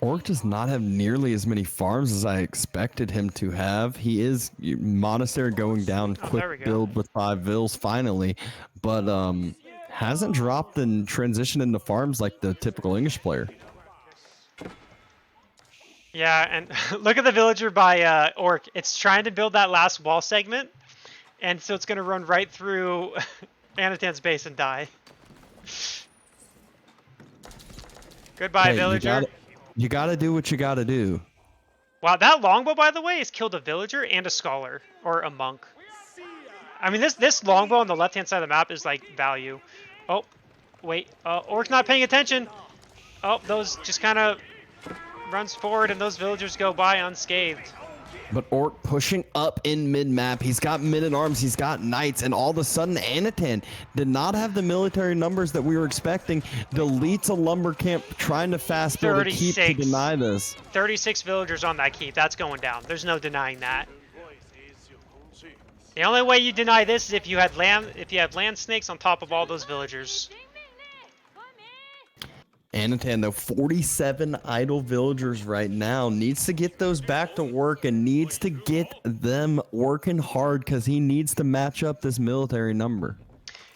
Ourk does not have nearly as many farms as I expected him to have. He is monastery going down, quick build with 5 vills finally, but hasn't dropped and transitioned into farms like the typical English player. Yeah, and look at the villager by Ourk. It's trying to build that last wall segment, and so it's going to run right through Anotand's base and die. Goodbye, villager. You gotta do what you gotta do. Wow, that longbow, by the way, has killed a villager and a scholar, or a monk. I mean, this longbow on the left-hand side of the map is, like, value. Oh, wait. Ourk's not paying attention. Oh, those just kind of runs forward, and those villagers go by unscathed. But Ourk pushing up in mid-map. He's got men-at-arms, he's got knights, and all of a sudden Anotand did not have the military numbers that we were expecting. Deletes a lumber camp trying to fast build a keep to deny this. 36 villagers on that keep. That's going down. There's no denying that. The only way you deny this is if you had land snakes on top of all those villagers. Anotand, though, 47 idle villagers right now, needs to get those back to work and needs to get them working hard because he needs to match up this military number.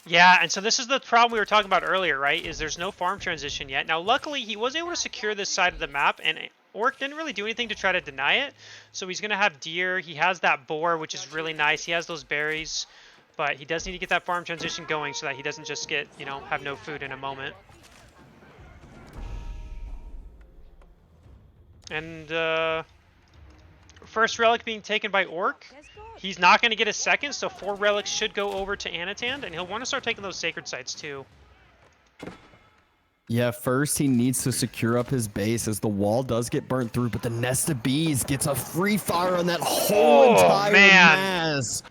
Yeah, and so this is the problem we were talking about earlier, right? Is there's no farm transition yet. Now, luckily, he was able to secure this side of the map, and Ourk didn't really do anything to try to deny it. So he's going to have deer. He has that boar, which is really nice. He has those berries, but he does need to get that farm transition going so that he doesn't just get, you know, have no food in a moment. And first relic being taken by Ourk. He's not going to get a second, so 4 relics should go over to Anotand, and he'll want to start taking those sacred sites too. Yeah, first he needs to secure up his base as the wall does get burnt through, but the nest of bees gets a free fire on that whole entire mass.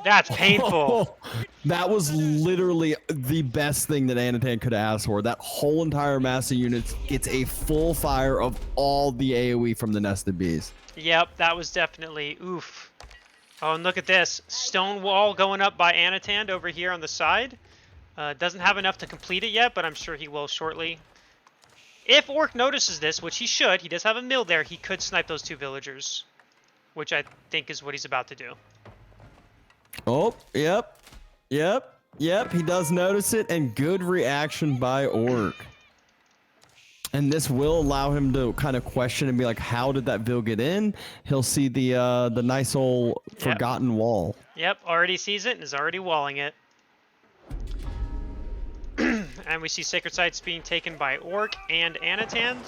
That's painful. That was literally the best thing that Anotand could ask for. That whole entire mass of units gets a full fire of all the AoE from the nest of bees. Yep, that was definitely oof. Oh, and look at this. Stone wall going up by Anotand over here on the side. Doesn't have enough to complete it yet, but I'm sure he will shortly. If Ourk notices this, which he should, he does have a mill there, he could snipe those 2 villagers, which I think is what he's about to do. Oh, yep. He does notice it, and good reaction by Ourk. And this will allow him to kind of question and be like, how did that vill get in? He'll see the nice old forgotten wall. Yep, already sees it and is already walling it. And we see sacred sites being taken by Ourk and Anotand.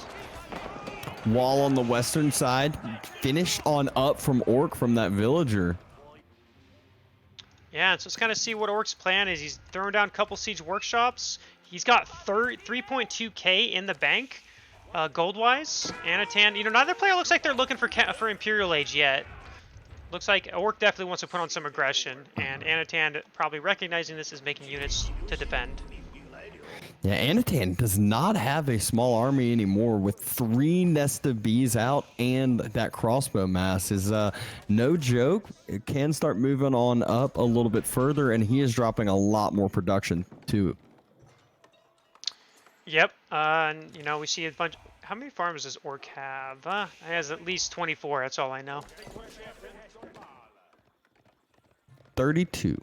Wall on the western side, finished on up from Ourk from that villager. Yeah, so let's kind of see what Ourk's plan is. He's throwing down a couple siege workshops. He's got 3.2k in the bank, gold-wise. Anotand, you know, neither player looks like they're looking for Imperial Age yet. Looks like Ourk definitely wants to put on some aggression, and Anotand probably recognizing this is making units to defend. Yeah, Anotand does not have a small army anymore with 3 nest of bees out, and that crossbow mass is no joke. It can start moving on up a little bit further, and he is dropping a lot more production too. Yep, and you know, we see a bunch. How many farms does Orc have? He has at least 24. That's all I know. 32.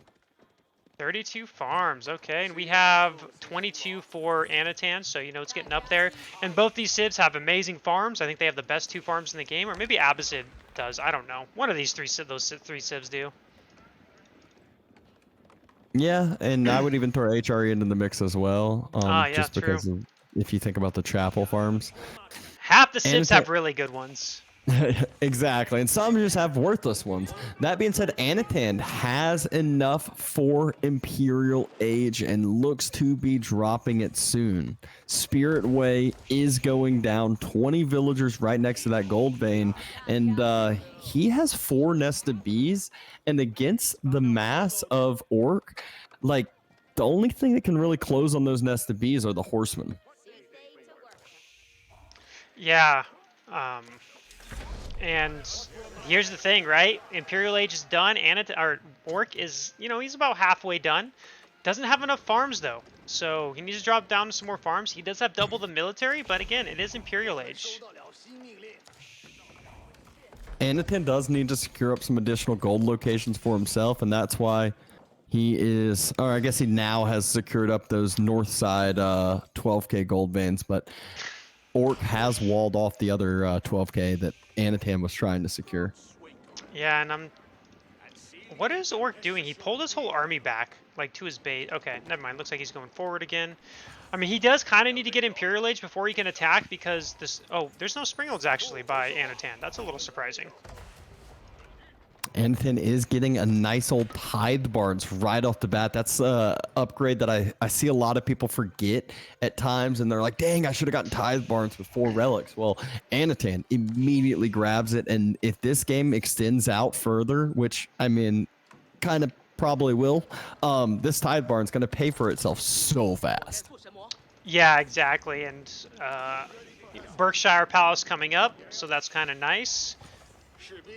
32 farms, okay, and we have 22 for Anotand, so you know it's getting up there. And both these civs have amazing farms. I think they have the best 2 farms in the game, or maybe Abbasid does. I don't know. One of these those 3 civs do. Yeah, and I would even throw HRE into the mix as well, Ah, yeah, just true. because if you think about the chapel farms. Half the civs Anotand have really good ones. exactly, and some just have worthless ones. That being said, Anotand has enough for Imperial Age and looks to be dropping it soon. Spirit Way is going down, 20 villagers right next to that gold vein, and he has 4 nested bees, and against the mass of Orc, like, the only thing that can really close on those nested bees are the horsemen. Yeah, and here's the thing, right? Imperial Age is done. Orc is, you know, he's about halfway done. Doesn't have enough farms though, so he needs to drop down to some more farms. He does have double the military, but again, it is Imperial Age. Anotand does need to secure up some additional gold locations for himself, and that's why he is, or I guess he now has secured up those north side 12k gold veins, but Orc has walled off the other 12k that Anotand was trying to secure. Yeah, and what is Orc doing? He pulled his whole army back, like, to his base. Okay, never mind. Looks like he's going forward again. I mean, he does kind of need to get Imperial Age before he can attack because this... Oh, there's no Springolds, actually, by Anotand. That's a little surprising. Anotand is getting a nice old Tithe Bards right off the bat. That's an upgrade that I see a lot of people forget at times, and they're like, dang, I should have gotten Tithe Bards with 4 relics. Well, Anotand immediately grabs it, and if this game extends out further, which, I mean, kind of probably will, this Tithe Barn's going to pay for itself so fast. Yeah, exactly, and Berkshire Palace coming up, so that's kind of nice.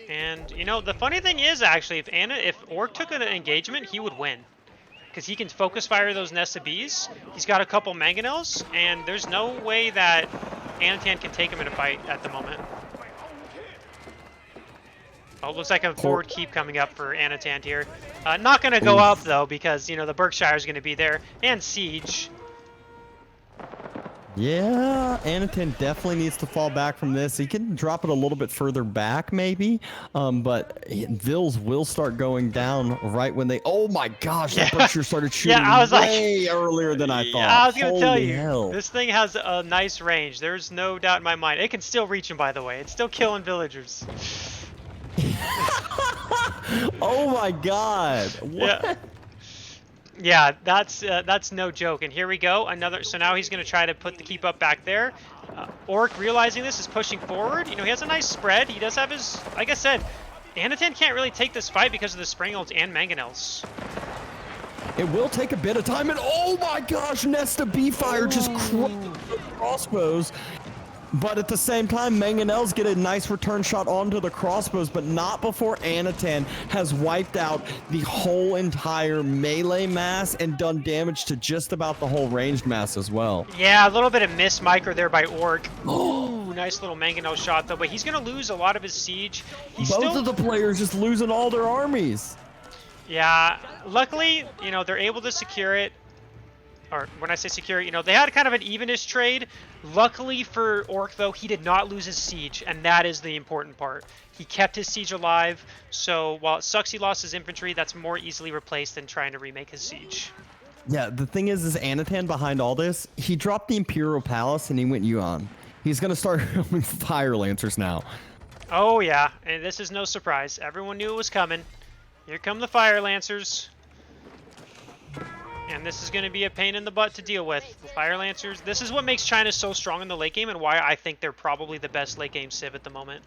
And, you know, the funny thing is, actually, if Orc took an engagement, he would win. Because he can focus fire those nested bees. He's got a couple mangonels, and there's no way that Anotand can take him in a fight at the moment. Oh, looks like a forward keep coming up for Anotand here. Not going to go up, though, because, you know, the Berkshire is going to be there. And Siege. Yeah, Anotand definitely needs to fall back from this. He can drop it a little bit further back, maybe, but Vils will start going down right when they... Oh my gosh, that Berkshire started shooting I was way earlier than I thought. I was going to tell you, hell. This thing has a nice range. There's no doubt in my mind. It can still reach him, by the way. It's still killing villagers. Oh my god. What? Yeah, that's no joke. And here we go. Another. So now he's going to try to put the keep up back there. Ourk, realizing this, is pushing forward. You know, he has a nice spread. He does have his... Like I said, Anotand can't really take this fight because of the Springolds and Mangonels. It will take a bit of time, and oh my gosh, Nesta B-Fire just crushed the crossbows. But at the same time, Mangonels get a nice return shot onto the crossbows, but not before Anotand has wiped out the whole entire melee mass and done damage to just about the whole ranged mass as well. Yeah, a little bit of miss micro there by Ourk. Ooh, nice little Mangonel shot, though, but he's going to lose a lot of his siege. Both of the players just losing all their armies. Yeah, luckily, you know, they're able to secure it. Or when I say secure, you know, they had kind of an evenish trade. Luckily for Ourk, though, he did not lose his siege, and that is the important part. He kept his siege alive, so while it sucks he lost his infantry, that's more easily replaced than trying to remake his siege. Yeah, the thing is Anotand behind all this, he dropped the Imperial Palace and he went Yuan. He's going to start with Fire Lancers now. Oh, yeah, and this is no surprise. Everyone knew it was coming. Here come the Fire Lancers. And this is going to be a pain in the butt to deal with. The Fire Lancers, this is what makes China so strong in the late game and why I think they're probably the best late game civ at the moment.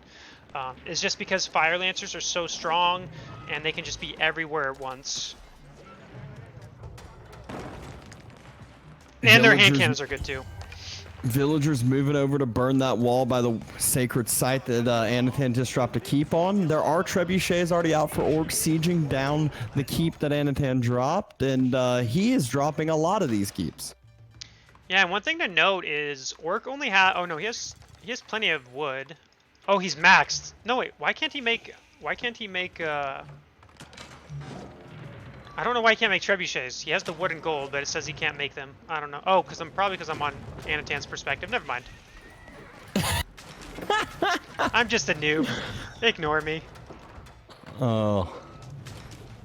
Is just because Fire Lancers are so strong and they can just be everywhere at once. And their hand cannons are good too. Villagers moving over to burn that wall by the sacred site that Anotand just dropped a keep on. There are trebuchets already out for Ourk sieging down the keep that Anotand dropped, and he is dropping a lot of these keeps. Yeah, and one thing to note is Ourk only has... Oh no, he has He has plenty of wood. Oh, he's maxed. No, wait. Why can't he make... Why can't he make... I don't know why he can't make trebuchets. He has the wood and gold, but it says he can't make them. I don't know. Oh, probably because I'm on Anotand's perspective. Never mind. I'm just a noob. Ignore me. Oh.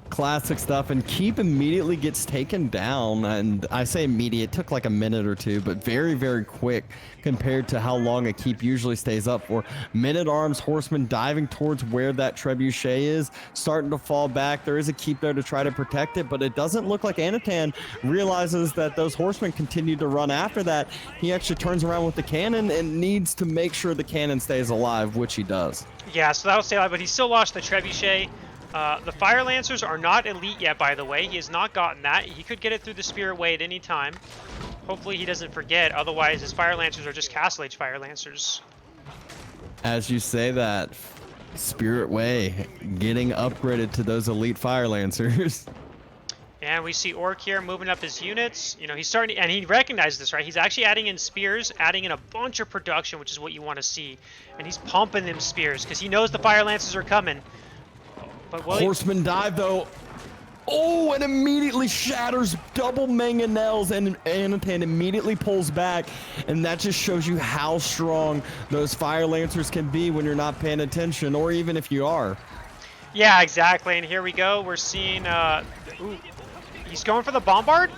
Classic stuff, and Keep immediately gets taken down, and I say immediate, it took like a minute or two, but very, very quick compared to how long a Keep usually stays up for. Men-at-Arms, Horsemen diving towards where that trebuchet is, starting to fall back. There is a Keep there to try to protect it, but it doesn't look like Anotand realizes that those Horsemen continue to run after that. He actually turns around with the cannon and needs to make sure the cannon stays alive, which he does. Yeah, so that'll stay alive, but he still lost the trebuchet. The Fire Lancers are not elite yet, by the way. He has not gotten that. He could get it through the Spirit Way at any time. Hopefully he doesn't forget, otherwise his Fire Lancers are just Castle Age Fire Lancers. As you say that, Spirit Way getting upgraded to those elite Fire Lancers. And we see Ourk here moving up his units. You know, he's starting, and he recognized this, right? He's actually adding in spears, adding in a bunch of production, which is what you want to see. And he's pumping them spears, because he knows the Fire Lancers are coming. But Horseman dive though. Oh, and immediately shatters double mangonels, and Anotand immediately pulls back, and that just shows you how strong those Fire Lancers can be when you're not paying attention, or even if you are. Yeah, exactly. And here we go. We're seeing. Ooh, he's going for the bombard.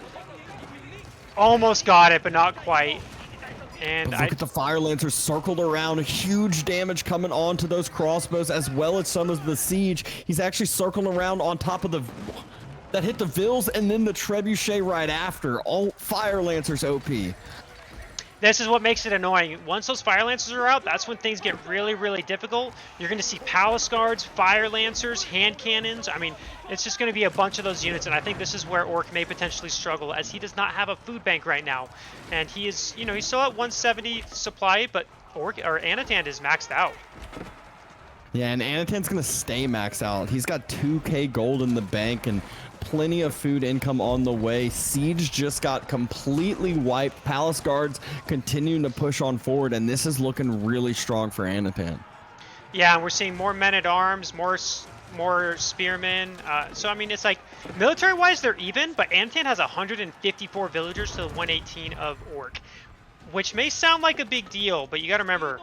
Almost got it, but not quite. And look at the Fire Lancers circled around, huge damage coming onto those crossbows as well as some of the siege. He's actually circling around on top of the that hit the Vils and then the trebuchet right after. All Fire Lancers OP. This is what makes it annoying. Once those Fire Lancers are out, that's when things get really, really difficult. You're going to see Palace Guards, Fire Lancers, hand cannons. I mean, it's just going to be a bunch of those units, and I think this is where Ourk may potentially struggle, as he does not have a food bank right now. And he is, you know, he's still at 170 supply, but Anotand is maxed out. Yeah, and Anotand's going to stay maxed out. He's got 2k gold in the bank and plenty of food income on the way. Siege just got completely wiped. Palace Guards continuing to push on forward, and this is looking really strong for Anotand. Yeah, and we're seeing more men-at-arms, more spearmen. So, I mean, it's like, military-wise, they're even, but Anotand has 154 villagers to the 118 of Ourk, which may sound like a big deal, but you got to remember,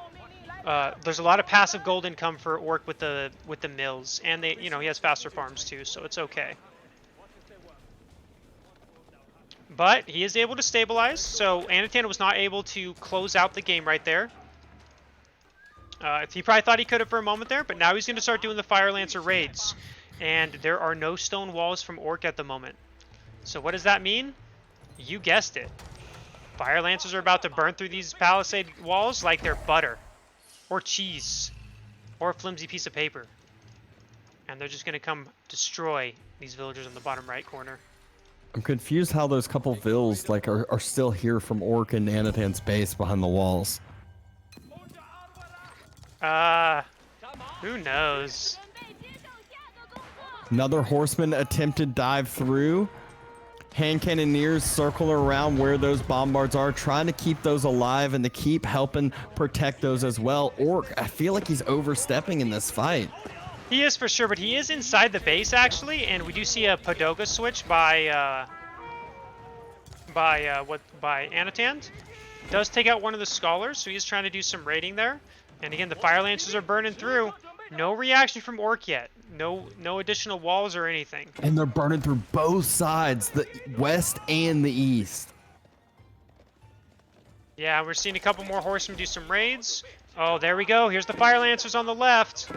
there's a lot of passive gold income for Ourk with the mills, and they, you know, he has faster farms too, so it's okay. But he is able to stabilize, so Anotand was not able to close out the game right there. He probably thought he could have for a moment there, but now he's going to start doing the Fire Lancer raids. And there are no stone walls from Ourk at the moment. So what does that mean? You guessed it. Fire Lancers are about to burn through these palisade walls like they're butter. Or cheese. Or a flimsy piece of paper. And they're just going to come destroy these villagers in the bottom right corner. I'm confused how those couple Vils like are still here from Ourk and Anotand's base behind the walls. Who knows? Another Horseman attempted dive through. Hand Cannoneers circle around where those bombards are, trying to keep those alive and to keep helping protect those as well. Ourk, I feel like he's overstepping in this fight. He is for sure, but he is inside the base actually, and we do see a Padoga switch by Anotand. Does take out one of the scholars, so he is trying to do some raiding there. And again, the Fire Lancers are burning through. No reaction from Ourk yet. No additional walls or anything. And they're burning through both sides, the west and the east. Yeah, we're seeing a couple more horsemen do some raids. Oh, there we go. Here's the Fire Lancers on the left.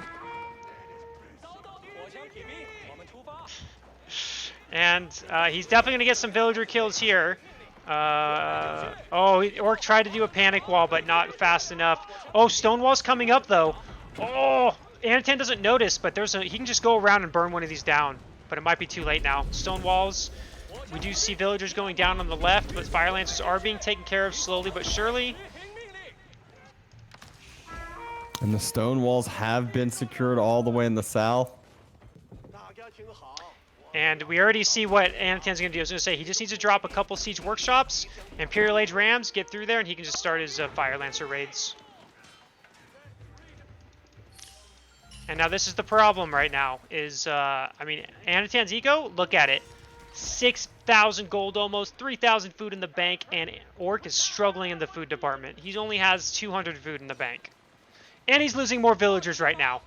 And he's definitely going to get some villager kills here. Ourk tried to do a panic wall, but not fast enough. Oh, Stonewall's coming up, though. Oh, Anotand doesn't notice, but he can just go around and burn one of these down. But it might be too late now. Stonewalls. We do see villagers going down on the left, but Fire Lancers are being taken care of slowly but surely. And the stone walls have been secured all the way in the south. And we already see what Anotand's going to do. I was going to say, he just needs to drop a couple siege workshops, Imperial Age Rams, get through there, and he can just start his Fire Lancer raids. And now this is the problem right now is, I mean, Anatand's eco, look at it. 6,000 gold almost, 3,000 food in the bank, and Ourk is struggling in the food department. He only has 200 food in the bank. And he's losing more villagers right now.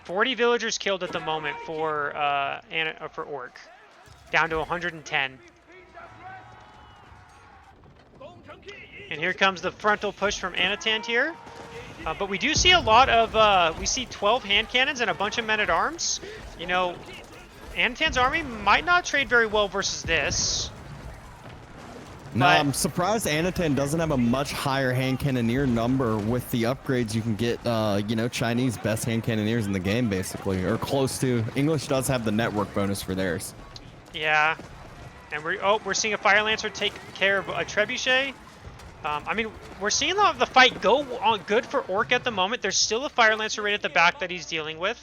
40 villagers killed at the moment for Ourk. Down to 110. And here comes the frontal push from Anotand here. But we do see a lot of, we see 12 hand cannons and a bunch of men-at-arms. You know, Anotand's army might not trade very well versus this. No, I'm surprised Anotand doesn't have a much higher hand cannoneer number with the upgrades you can get, you know, Chinese best hand cannoneers in the game, basically, or close to. English does have the network bonus for theirs. Yeah. And we're seeing a Fire Lancer take care of a Trebuchet. I mean, we're seeing the fight go on good for Ourk at the moment. There's still a Fire Lancer right at the back that he's dealing with.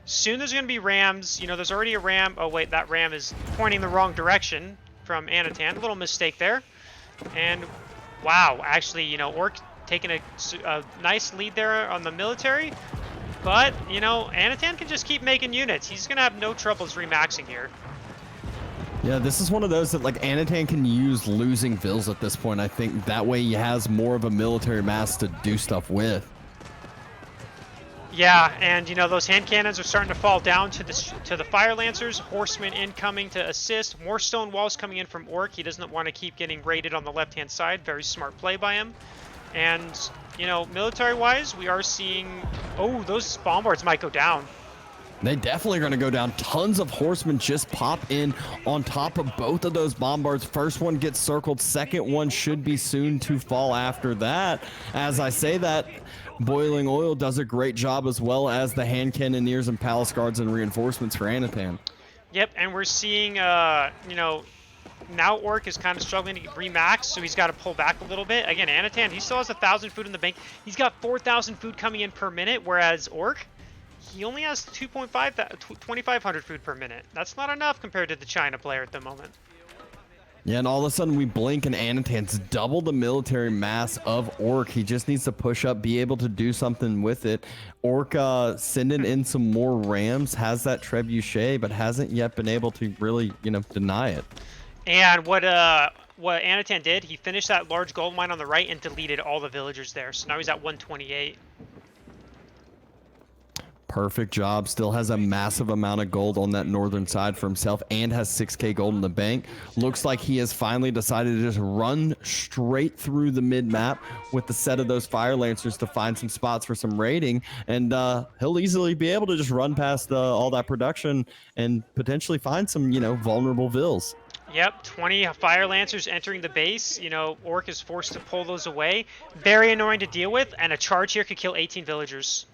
Soon there's going to be rams. You know, there's already a ram. Oh, wait, that ram is pointing the wrong direction from Anotand. A little mistake there. And, wow, actually, you know, Ourk taking a nice lead there on the military. But, you know, Anotand can just keep making units. He's going to have no troubles remaxing here. Yeah, this is one of those that, like, Anotand can use losing vills at this point. I think that way he has more of a military mass to do stuff with. Yeah, and you know those hand cannons are starting to fall down to the Fire Lancers. Horsemen incoming to assist. More stone walls coming in from Ourk. He doesn't want to keep getting raided on the left-hand side. Very smart play by him. And you know, military-wise, we are seeing. Oh, those bombards might go down. They definitely are going to go down. Tons of horsemen just pop in on top of both of those bombards. First one gets circled. Second one should be soon to fall after that. As I say that, Boiling Oil does a great job as well as the hand cannoneers and palace guards and reinforcements for Anotand. Yep, and we're seeing, you know, now Ourk is kind of struggling to remax, so he's got to pull back a little bit. Again, Anotand, he still has 1,000 food in the bank. He's got 4,000 food coming in per minute, whereas Ourk, he only has 2,500 food per minute. That's not enough compared to the China player at the moment. Yeah, and all of a sudden we blink and Anotand's double the military mass of Ourk. He just needs to push up, be able to do something with it. Ourk sending in some more rams, has that trebuchet, but hasn't yet been able to really, you know, deny it. And what Anotand did, he finished that large gold mine on the right and deleted all the villagers there. So now he's at 128. Perfect job. Still has a massive amount of gold on that northern side for himself and has 6k gold in the bank. Looks like he has finally decided to just run straight through the mid-map with the set of those Fire Lancers to find some spots for some raiding. And he'll easily be able to just run past all that production and potentially find some, you know, vulnerable vills. Yep, 20 Fire Lancers entering the base. You know, Ourk is forced to pull those away. Very annoying to deal with, and a charge here could kill 18 villagers.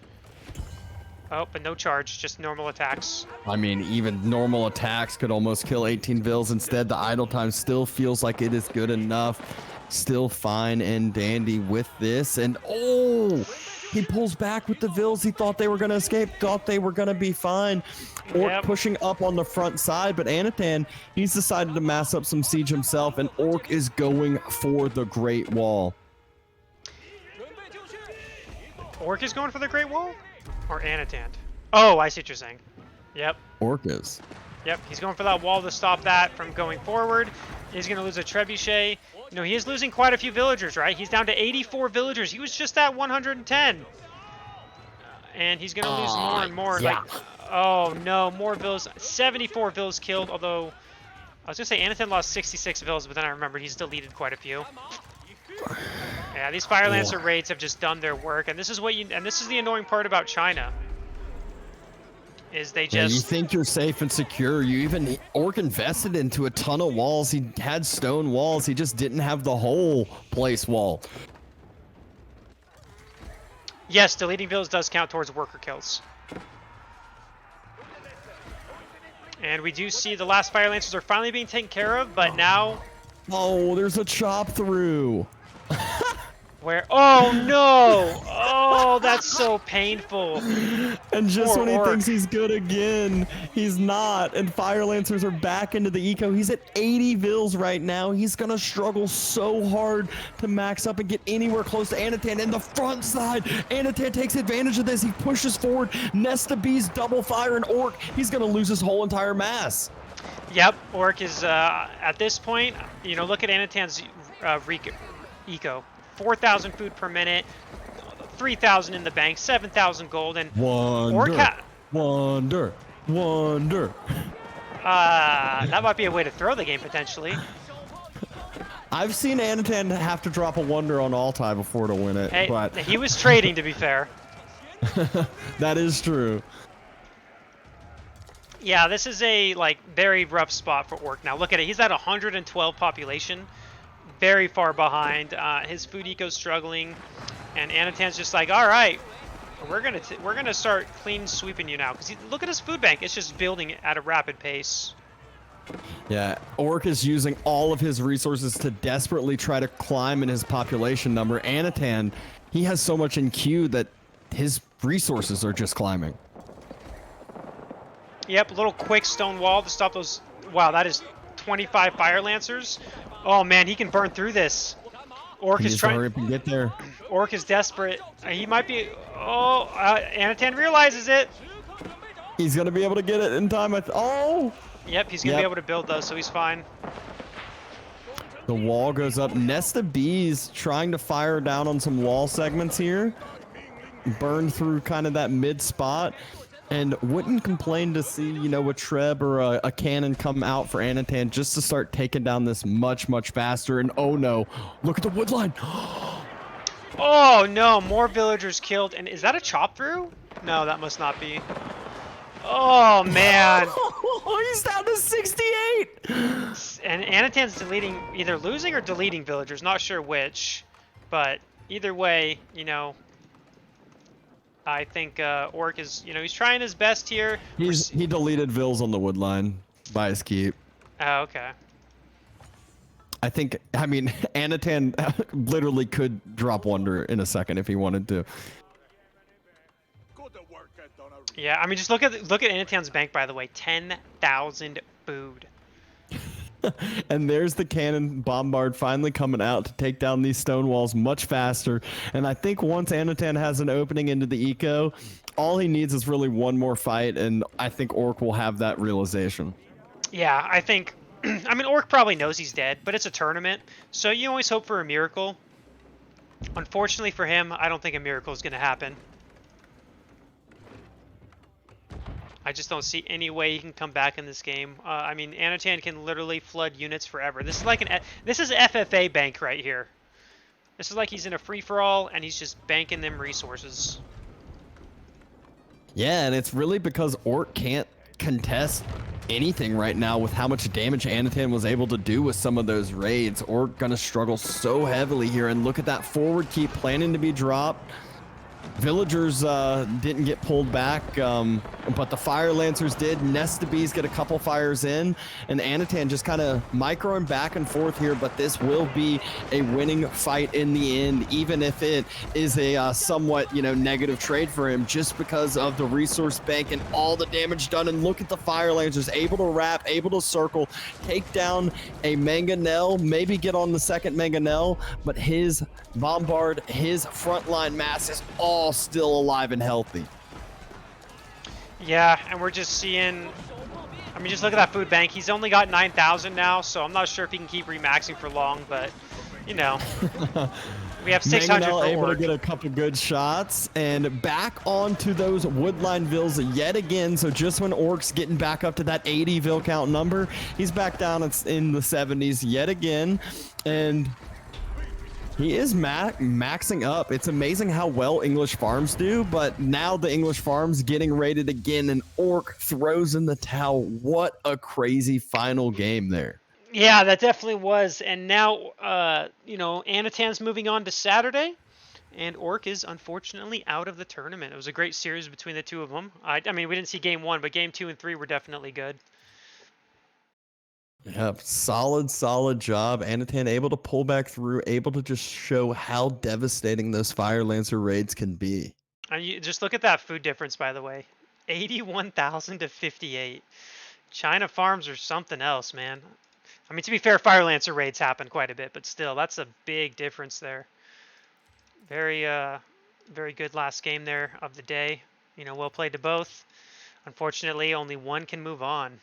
Oh, but no charge, just normal attacks. I mean, even normal attacks could almost kill 18 vills. Instead, the idle time still feels like it is good enough. Still fine and dandy with this. And, oh, he pulls back with the vills. He thought they were going to escape, thought they were going to be fine. Ourk pushing up on the front side, but Anotand, he's decided to mass up some siege himself, and Ourk is going for the Great Wall. Ourk is going for the Great Wall? Or Anotand? Oh, I see what you're saying. Yep. Ourk is. Yep, he's going for that wall to stop that from going forward. He's going to lose a trebuchet. You know, he is losing quite a few villagers, right? He's down to 84 villagers. He was just at 110. And he's going to lose more and more. Yeah. Like, oh, no, more vills. 74 vills killed, although I was going to say Anotand lost 66 vills, but then I remembered he's deleted quite a few. Yeah, these Fire Lancer raids have just done their work, and this is the annoying part about China. Is they just... Yeah, you think you're safe and secure. Ourk invested into a ton of walls. He had stone walls. He just didn't have the whole place wall. Yes, deleting villas does count towards worker kills. And we do see the last Fire Lancers are finally being taken care of, but now... Oh, there's a chop through. Where? Oh, no! Oh! Oh, that's so painful. And just Poor when he Ourk. thinks he's good again, he's not. And Fire Lancers are back into the eco. He's at 80 vills right now. He's going to struggle so hard to max up and get anywhere close to Anotand. And the front side, Anotand takes advantage of this. He pushes forward. Nesta Bees double fire and Ourk. He's going to lose his whole entire mass. Yep, Ourk is, at this point, you know, look at Anatand's eco. 4,000 food per minute, 3,000 in the bank, 7,000 gold, and Wonder. Wonder. that might be a way to throw the game, potentially. I've seen Anotand have to drop a wonder on Altai before to win it, Hey, but he was trading, to be fair. that is true. Yeah, this is a, like, very rough spot for Ourk. Now, look at it. He's at 112 population. Very far behind. His food eco's struggling. And Anatand's just like, all right, we're gonna start clean sweeping you now. Because look at his food bank. It's just building at a rapid pace. Yeah, Ourk is using all of his resources to desperately try to climb in his population number. Anotand, he has so much in queue that his resources are just climbing. Yep, a little quick stone wall to stop those. Wow, that is 25 Fire Lancers. Oh man, he can burn through this. Ourk is trying. Hurry up and get there. Ourk is desperate. He might be. Oh, Anotand realizes it. He's gonna be able to get it in time. Oh. Yep, he's gonna be able to build though, so he's fine. The wall goes up. Nesta Bees trying to fire down on some wall segments here. Burn through kind of that mid spot. And wouldn't complain to see, you know, a Treb or a cannon come out for Anotand just to start taking down this much, much faster. And oh no, look at the wood line. Oh no, more villagers killed. And is that a chop through? No, that must not be. Oh man. He's down to 68. And Anatand's deleting, either losing or deleting villagers, not sure which. But either way, you know, I think Ourk is, you know, he's trying his best here. He deleted vills on the wood line by his keep. Oh, okay. I mean, Anotand literally could drop wonder in a second if he wanted to. Yeah, I mean, just look at Anatand's bank, by the way. 10,000 food. And there's the cannon bombard finally coming out to take down these stone walls much faster. And I think once Anotand has an opening into the eco, all he needs is really one more fight, and I think Ourk will have that realization. Yeah, I think... I mean, Ourk probably knows he's dead, but it's a tournament, so you always hope for a miracle. Unfortunately for him, I don't think a miracle is going to happen. I just don't see any way he can come back in this game. I mean, Anotand can literally flood units forever. This is like this is FFA bank right here. This is like he's in a free-for-all, and he's just banking them resources. Yeah, and it's really because Ourk can't contest anything right now with how much damage Anotand was able to do with some of those raids. Ourk gonna struggle so heavily here, and look at that forward keep planning to be dropped. Villagers didn't get pulled back, but the Fire Lancers did. Nesta Bees get a couple fires in, and Anotand just kind of microing back and forth here, but this will be a winning fight in the end, even if it is a somewhat, you know, negative trade for him just because of the resource bank and all the damage done. And look at the Fire Lancers, able to wrap, able to circle, take down a Mangonel, maybe get on the second Mangonel, but his bombard, his frontline mass is all still alive and healthy. Yeah, and we're just seeing... I mean, just look at that food bank. He's only got 9,000 now, so I'm not sure if he can keep remaxing for long, but, you know. We have 600 Mangonel for able Ourk. to get a couple good shots, and back onto those woodline vills yet again. So just when Ourk's getting back up to that 80 vill count number, he's back down in the 70s yet again, and he is maxing up. It's amazing how well English farms do, but now the English farms getting raided again, and Ourk throws in the towel. What a crazy final game there. Yeah, that definitely was. And now, you know, Anatand's moving on to Saturday, and Ourk is unfortunately out of the tournament. It was a great series between the two of them. I mean, we didn't see game 1, but game 2 and 3 were definitely good. Yep, solid job. Anatan able to pull back through, able to just show how devastating those Fire Lancer raids can be. And you just look at that food difference, by the way, 81,000 to 58. China farms are something else, man. I mean, to be fair, Fire Lancer raids happen quite a bit, but still, that's a big difference there. Very, very good last game there of the day. You know, well played to both. Unfortunately, only one can move on.